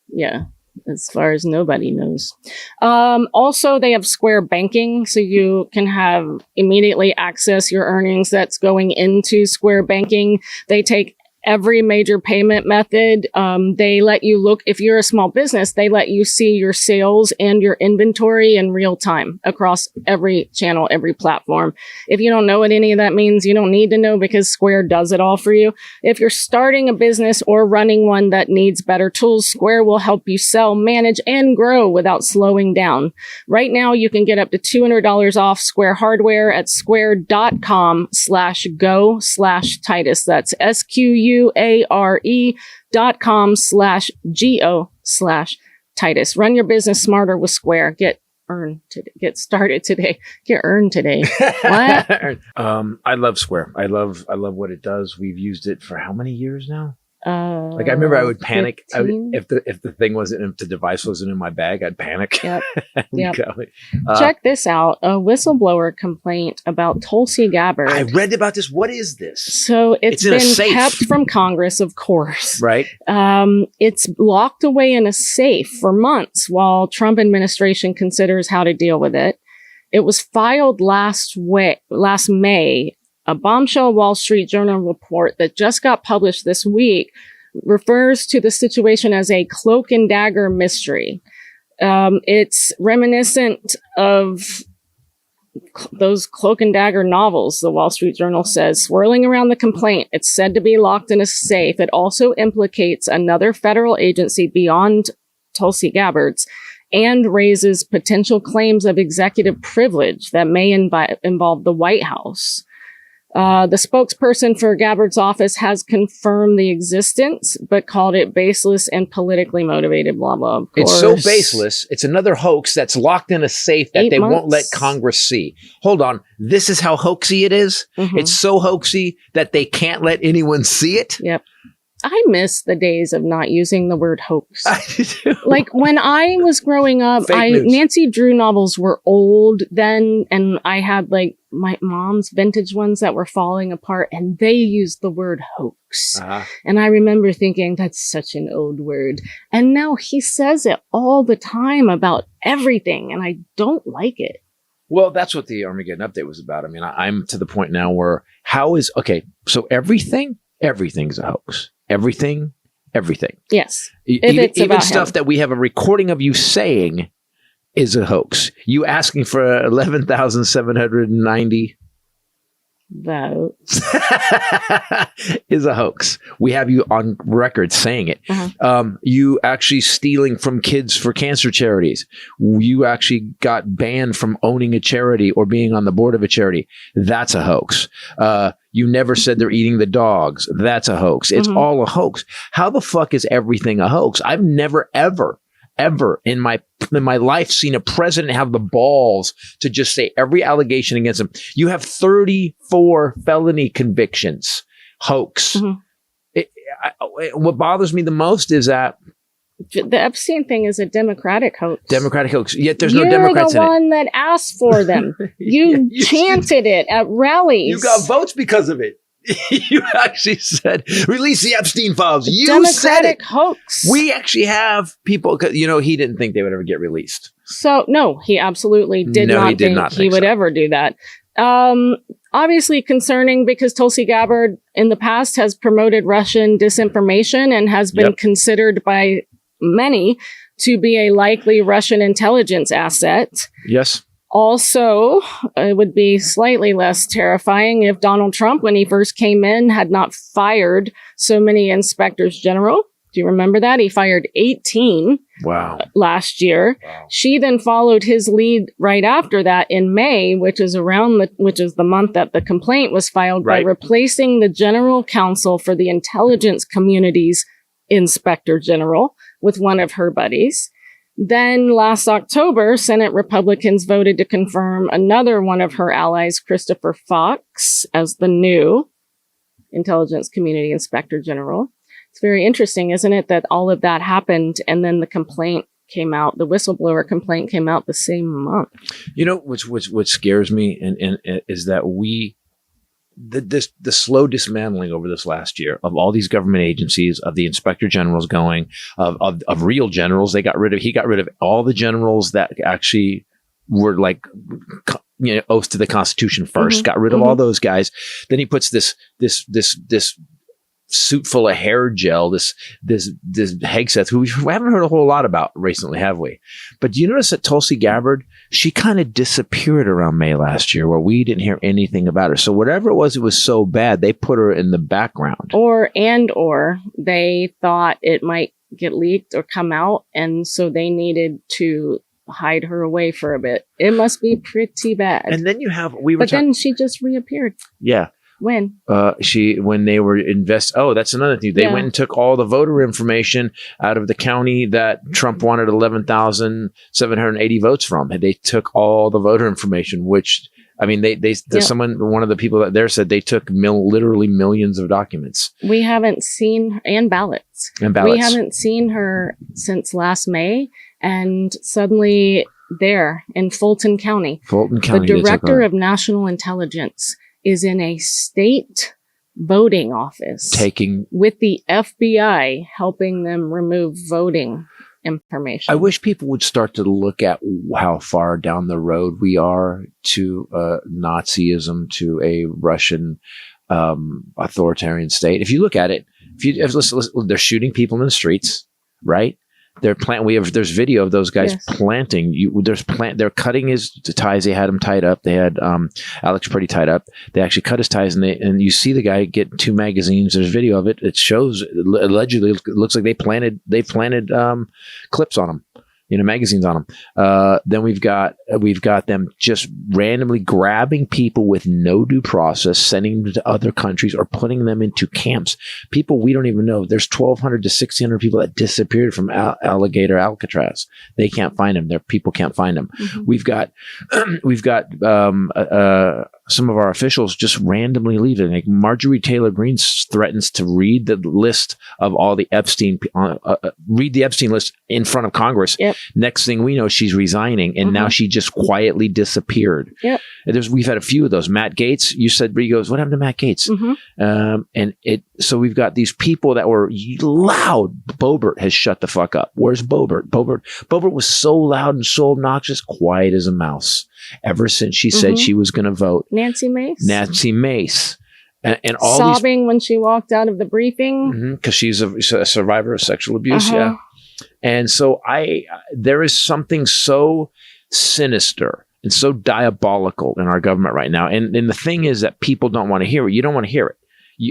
yeah. as far as nobody knows. Also, they have Square Banking, so you can have immediately access your earnings that's going into Square Banking. They take every major payment method. They let you look, if you're a small business, they let you see your sales and your inventory in real time across every channel, every platform. If you don't know what any of that means, you don't need to know because Square does it all for you. If you're starting a business or running one that needs better tools, Square will help you sell, manage, and grow without slowing down. Right now, you can get up to $200 off Square hardware at square.com/go/Titus. That's SQUARE.com/GO/Titus. Run your business smarter with Square. Get started today. Get earned today. What? I love Square. I love what it does. We've used it for how many years now? I remember I would panic if the thing wasn't, if the device wasn't in my bag, I'd panic. Yep. Check this out. A whistleblower complaint about Tulsi Gabbard. I read about this. What is this? So it's been kept from Congress, of course. Right. It's locked away in a safe for months while Trump administration considers how to deal with it. It was filed last May. A bombshell Wall Street Journal report that just got published this week refers to the situation as a cloak and dagger mystery. It's reminiscent of those cloak and dagger novels, the Wall Street Journal says. Swirling around the complaint, it's said to be locked in a safe. It also implicates another federal agency beyond Tulsi Gabbard's and raises potential claims of executive privilege that may involve the White House. The spokesperson for Gabbard's office has confirmed the existence, but called it baseless and politically motivated, blah, blah. It's so baseless. It's another hoax that's locked in a safe that they won't let Congress see. Hold on. This is how hoaxy it is? Mm-hmm. It's so hoaxy that they can't let anyone see it? Yep. I miss the days of not using the word hoax. I do. Like when I was growing up, Nancy Drew novels were old then, and I had like my mom's vintage ones that were falling apart, and they used the word hoax. Uh-huh. And I remember thinking, that's such an old word. And now he says it all the time about everything, and I don't like it. Well, that's what the Armageddon update was about. I mean, I'm to the point now where so everything's a hoax. Everything. Yes. Even stuff that we have a recording of you saying is a hoax. You asking for 11,790 votes is a hoax. We have you on record saying it. Uh-huh. You actually stealing from kids for cancer charities. You actually got banned from owning a charity or being on the board of a charity. That's a hoax. You never said they're eating the dogs. That's a hoax. It's all a hoax. How the fuck is everything a hoax? I've never, ever in my life seen a president have the balls to just say every allegation against him. You have 34 felony convictions. Hoax. Mm-hmm. What bothers me the most is that the Epstein thing is a Democratic hoax. Yet there's no Democrats in it. You're the one that asked for them. You chanted it at rallies. You got votes because of it. You actually said, release the Epstein Files. You said it. Democratic hoax. We actually have people, he didn't think they would ever get released. So, no, he absolutely did not think he would ever do that. Obviously concerning because Tulsi Gabbard in the past has promoted Russian disinformation and has been considered by many to be a likely Russian intelligence asset. Yes. Also, it would be slightly less terrifying if Donald Trump, when he first came in, had not fired so many inspectors general. Do you remember that? He fired 18 last year. Wow. She then followed his lead right after that in May, which is the month that the complaint was filed, by replacing the general counsel for the intelligence community's inspector general with one of her buddies. Then last October, Senate Republicans voted to confirm another one of her allies, Christopher Fox, as the new intelligence community inspector general. It's very interesting, isn't it, that all of that happened and then the complaint came out, the whistleblower complaint came out the same month. You know, what scares me and is that the slow dismantling over this last year of all these government agencies, of the inspector generals going, of real generals. He got rid of all the generals that actually were like, oath to the Constitution first, got rid of all those guys. Then he puts this suit full of hair gel, this Hegseth, who we haven't heard a whole lot about recently, have we? But do you notice that Tulsi Gabbard, she kind of disappeared around May last year, where we didn't hear anything about her. So whatever it was so bad, they put her in the background. Or they thought it might get leaked or come out, and so they needed to hide her away for a bit. It must be pretty bad. And then you have then she just reappeared. Yeah. When they were that's another thing. They went and took all the voter information out of the county that Trump wanted 11,780 votes from. They took all the voter information, which, I mean, one of the people that there said they took literally millions of documents. We haven't seen, and ballots. We haven't seen her since last May, and suddenly there in Fulton County, the director of national intelligence is in a state voting office with the FBI helping them remove voting information. I wish people would start to look at how far down the road we are to Nazism, to a Russian authoritarian state. If you look at it, they're shooting people in the streets, right? There's video of those guys planting. They're cutting his ties. They had him tied up. They had Alex pretty tied up. They actually cut his ties, and you see the guy get 2 magazines. There's video of it. It shows allegedly it looks like they planted clips on him, magazines on them. Then we've got them just randomly grabbing people with no due process, sending them to other countries or putting them into camps. People we don't even know. There's 1,200 to 1,600 people that disappeared from Alligator Alcatraz. They can't find them. Their people can't find them. We've got some of our officials just randomly leaving. Like Marjorie Taylor Greene threatens to read the list of all the Epstein, read the Epstein list in front of Congress. Yep. Next thing we know, she's resigning, and now she just quietly disappeared. Yep. We've had a few of those. Matt Gaetz, you said, he goes, what happened to Matt Gaetz? So we've got these people that were loud. Boebert has shut the fuck up. Where's Boebert? Boebert was so loud and so obnoxious, quiet as a mouse, ever since she said she was going to vote. Nancy Mace. And all sobbing when she walked out of the briefing. Because she's a survivor of sexual abuse. Yeah. And so there is something so sinister and so diabolical in our government right now. And the thing is that people don't want to hear it. You don't want to hear it.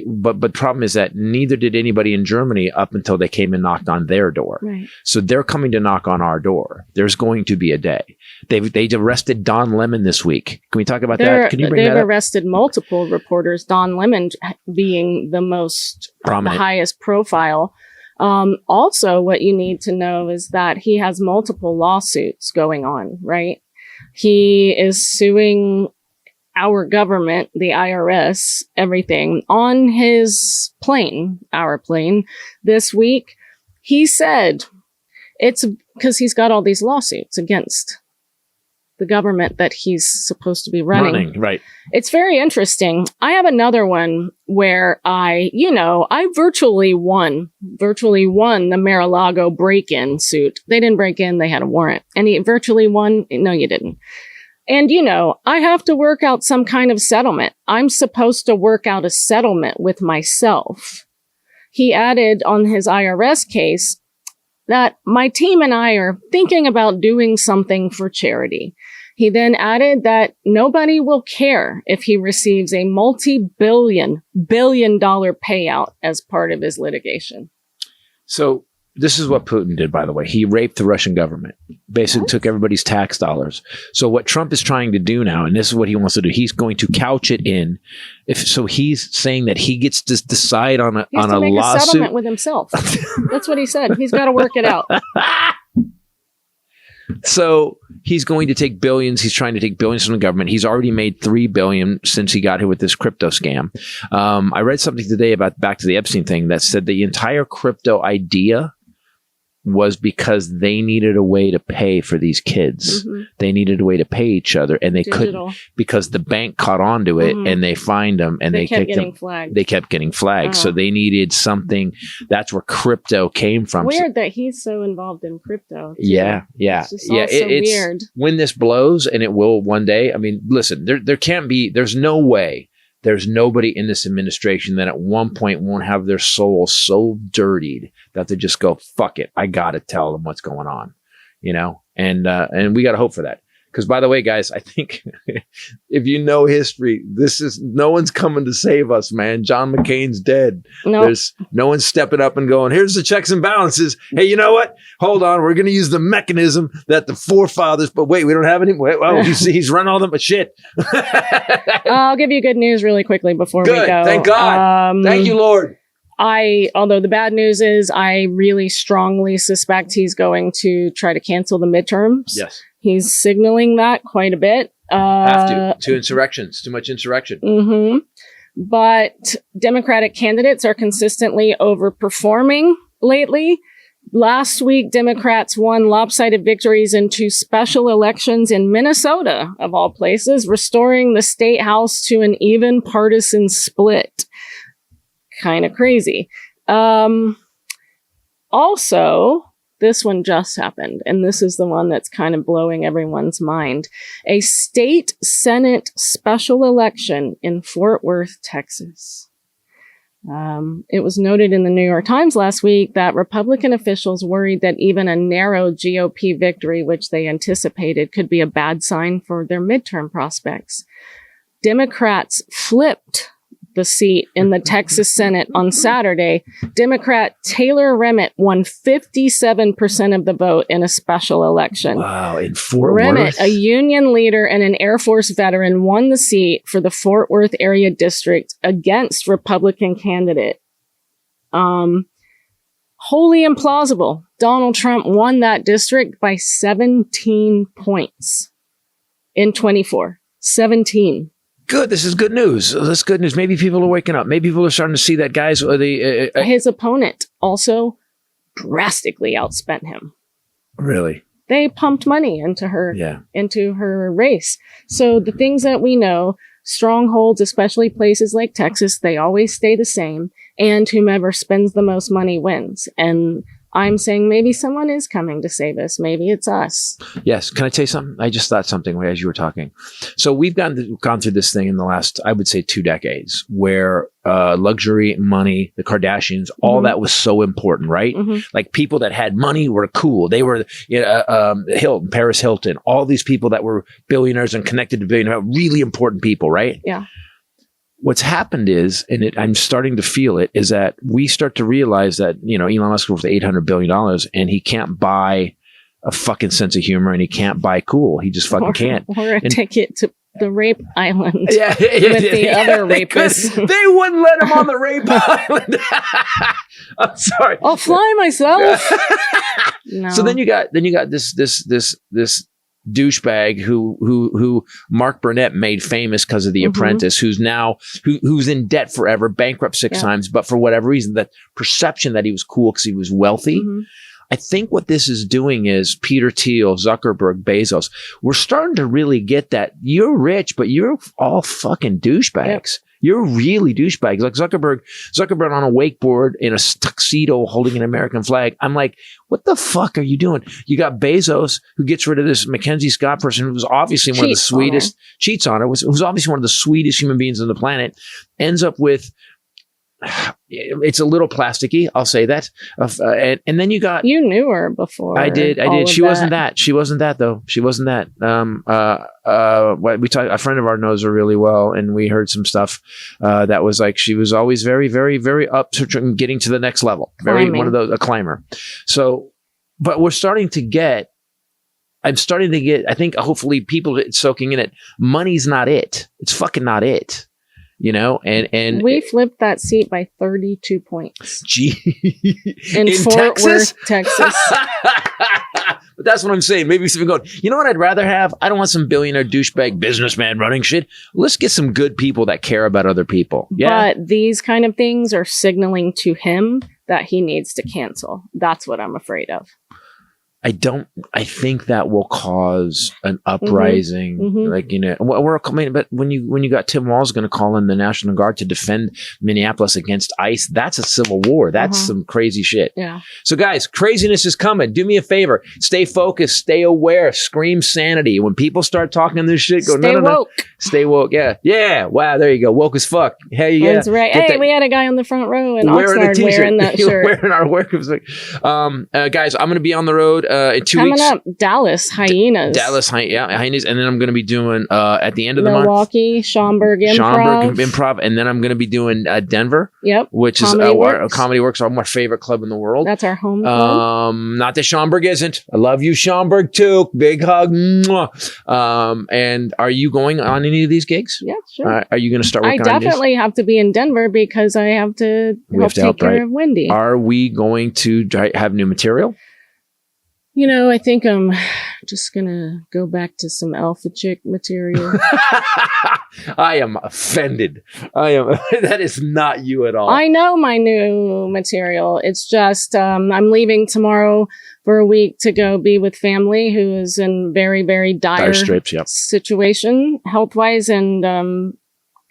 But the problem is that neither did anybody in Germany up until they came and knocked on their door. Right. So they're coming to knock on our door. There's going to be a day. They arrested Don Lemon this week. Can we talk about that? Can you bring that up? They've arrested multiple reporters, Don Lemon being the most prominent, the highest profile. Also, what you need to know is that he has multiple lawsuits going on, right? He is suing our government, the IRS, everything on his plane, our plane this week. He said it's because he's got all these lawsuits against the government that he's supposed to be running. Right. It's very interesting. I have another one where I virtually won the Mar-a-Lago break-in suit. They didn't break in. They had a warrant. And he virtually won. No, you didn't. And, I have to work out some kind of settlement. I'm supposed to work out a settlement with myself. He added on his IRS case that my team and I are thinking about doing something for charity. He then added that nobody will care if he receives a multi-billion dollar payout as part of his litigation. So this is what Putin did, by the way. He raped the Russian government, basically took everybody's tax dollars. So what Trump is trying to do now, and this is what he wants to do, he's going to couch it in. He's saying that he gets to decide on a lawsuit. A settlement with himself. That's what he said. He's got to work it out. So he's going to take billions. He's trying to take billions from the government. He's already made $3 billion since he got here with this crypto scam. I read something today about back to the Epstein thing that said the entire crypto idea was because they needed a way to pay for these kids. They needed a way to pay each other, and they couldn't because the bank caught on to it and they fined them and they kept getting flagged. They kept getting flagged. So they needed something. That's where crypto came from. Weird that he's so involved in crypto. Too. Yeah. It's just it's weird. When this blows, and it will one day. I mean, listen, there's no way. There's nobody in this administration that at one point won't have their soul so dirtied that they just go, fuck it. I got to tell them what's going on, and we got to hope for that. Because by the way, guys, I think if you know history, no one's coming to save us, man. John McCain's dead. Nope. There's no one stepping up and going, here's the checks and balances. Hey, you know what? Hold on. We're going to use the mechanism that the forefathers, but wait, we don't have any. Well, you see, he's run all them, but shit. I'll give you good news really quickly before we go. Thank God. Thank you, Lord. Although the bad news is I really strongly suspect he's going to try to cancel the midterms. Yes. He's signaling that quite a bit. Have to insurrections, too much insurrection. But Democratic candidates are consistently overperforming lately. Last week, Democrats won lopsided victories in 2 special elections in Minnesota, of all places, restoring the state house to an even partisan split. Kind of crazy. Also, this one just happened, and this is the one that's kind of blowing everyone's mind. A state Senate special election in Fort Worth, Texas. It was noted in the New York Times last week that Republican officials worried that even a narrow GOP victory, which they anticipated, could be a bad sign for their midterm prospects. Democrats flipped the seat in the Texas Senate on Saturday. Democrat Taylor Remitt won 57% of the vote in a special election. Wow, in Fort Worth? Remitt, a union leader and an Air Force veteran, won the seat for the Fort Worth area district against Republican candidate. Wholly implausible. Donald Trump won that district by 17 points in 24. 17. Good. This is good news. That's good news. Maybe people are waking up. Maybe people are starting to see that his opponent also drastically outspent him. Really? They pumped money into her race. So the things that we know, strongholds, especially places like Texas, they always stay the same. And whomever spends the most money wins. And I'm saying maybe someone is coming to save us. Maybe it's us. Yes. Can I tell you something? I just thought something as you were talking. So we've gone through this thing in the last, I would say, 2 decades where luxury, money, the Kardashians, all that was so important, right? Like people that had money were cool. They were Hilton, Paris Hilton, all these people that were billionaires and connected to billionaires, really important people, right? Yeah. What's happened is, and I'm starting to feel it, is that we start to realize that, Elon Musk is worth $800 billion and he can't buy a fucking sense of humor and he can't buy cool. He just fucking can't. Or a ticket to the rape island with the other rapists. They wouldn't let him on the rape island. I'm sorry. I'll fly myself. No. So then you got this douchebag who Mark Burnett made famous because of The Apprentice, who's in debt forever, bankrupt 6 times, but for whatever reason, the perception that he was cool because he was wealthy. I think what this is doing is Peter Thiel, Zuckerberg, Bezos, we're starting to really get that you're rich, but you're all fucking douchebags. Yep. You're really douchebags. Like Zuckerberg on a wakeboard in a tuxedo holding an American flag. I'm like, what the fuck are you doing? You got Bezos, who gets rid of this Mackenzie Scott person who was obviously one of the sweetest, cheats on her, who's obviously one of the sweetest human beings on the planet, ends up with, it's a little plasticky, I'll say that. And then you got... You knew her before. I did. She wasn't that. She wasn't that, though. She wasn't that. A friend of ours knows her really well, and we heard some stuff that was like, she was always very, very, very up to getting to the next level. One of those, a climber. So, but I'm starting to get, I think hopefully people soaking in it, money's not it. It's fucking not it. And we flipped that seat by 32 points. In Fort Worth, Texas. But that's what I'm saying. Maybe some going, you know what I'd rather have? I don't want some billionaire douchebag businessman running shit. Let's get some good people that care about other people. Yeah. But these kind of things are signaling to him that he needs to cancel. That's what I'm afraid of. I think that will cause an uprising, like, you know, but when you got Tim Walz going to call in the National Guard to defend Minneapolis against ICE, that's a civil war. That's some crazy shit. Yeah. So guys, craziness is coming. Do me a favor. Stay focused, stay aware, scream sanity. When people start talking this shit, go, stay woke. Stay woke. Yeah. Yeah. Wow. There you go. Woke as fuck. Hell yeah. That's right. Hey, we had a guy on the front row in Oxnard wearing that shirt. Wearing our work. Guys, I'm going to be on the road in 2 weeks. Coming up, Dallas Hyenas. Hyenas. And then I'm going to be doing, at the end of the month, Milwaukee, Schaumburg Improv. And then I'm going to be doing Denver. Yep. Which Comedy is Comedy Works, my favorite club in the world. That's our home club. Not that Schaumburg isn't. I love you, Schaumburg, too. Big hug. Mwah. And are you going on any of these gigs? Yeah, sure. Are you going to start working on I definitely have to be in Denver because I have to take care of Wendy. Are we going to have new material? You know, I think I'm just going to go back to some alpha chick material. I am offended. That is not you at all. I know my new material. It's just, I'm leaving tomorrow for a week to go be with family who is in very, very dire situation health-wise and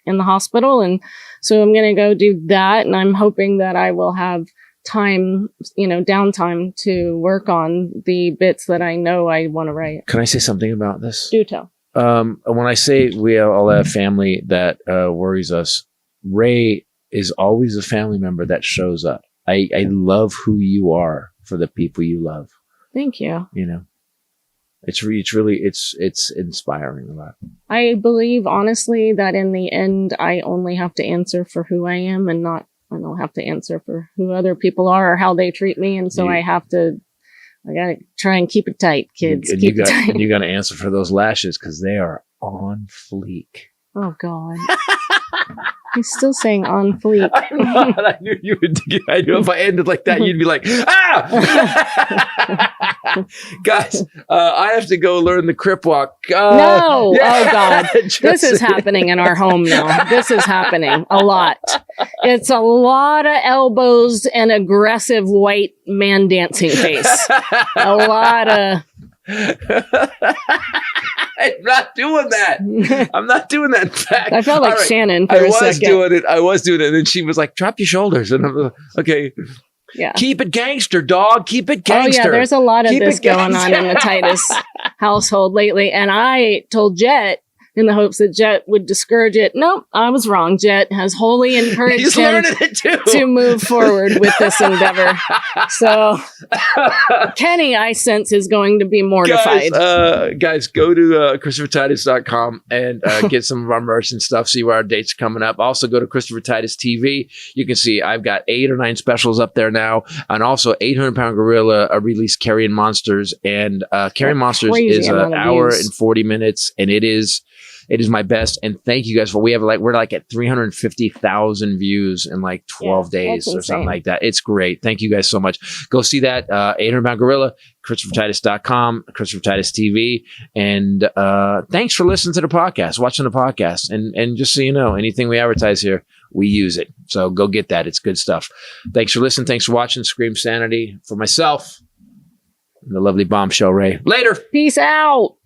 in the hospital. And so I'm going to go do that. And I'm hoping that I will have time, downtime to work on the bits that I know I want to write. Can I say something about this? Do tell. When I say we all have family that worries us, Ray is always a family member that shows up. I love who you are for the people you love. Thank you. You know, it's really inspiring a lot. I believe honestly that in the end, I only have to answer for who I am and I don't have to answer for who other people are or how they treat me. And so I got to try and keep it tight, kids. And you got to answer for those lashes because they are on fleek. Oh, God. He's still saying on fleek. I knew you would. I knew if I ended like that, you'd be like, ah! Guys, I have to go learn the crip walk. No. Yeah. Oh, God. This is happening in our home now. This is happening a lot. It's a lot of elbows and aggressive white man dancing face. A lot of... I'm not doing that. I'm not doing that. In fact, I felt like Shannon for a second. I was doing it. And then she was like, drop your shoulders. And I'm like, okay. Yeah. Keep it gangster, dog. Keep it gangster. Oh, yeah. There's a lot of this going on in the Titus household lately. And I told Jet in the hopes that Jet would discourage it. Nope, I was wrong. Jet has wholly encouraged him to move forward with this endeavor. So Kenny, I sense, is going to be mortified. Guys, go to ChristopherTitus.com and get some of our merch and stuff. See where our dates are coming up. Also, go to Christopher Titus TV. You can see I've got 8 or 9 specials up there now. And also 800 Pound Gorilla released Carrying Monsters. And Carrying Monsters is an hour and 40 minutes. And it is my best. And thank you guys for, we're like at 350,000 views in like 12 days or something like that. It's great. Thank you guys so much. Go see that. 800 Pound Gorilla, ChristopherTitus.com, Christopher Titus TV. And thanks for listening to the podcast, watching the podcast. And just so you know, anything we advertise here, we use it. So go get that. It's good stuff. Thanks for listening. Thanks for watching. Scream Sanity for myself and the lovely Bombshell Ray. Later. Peace out.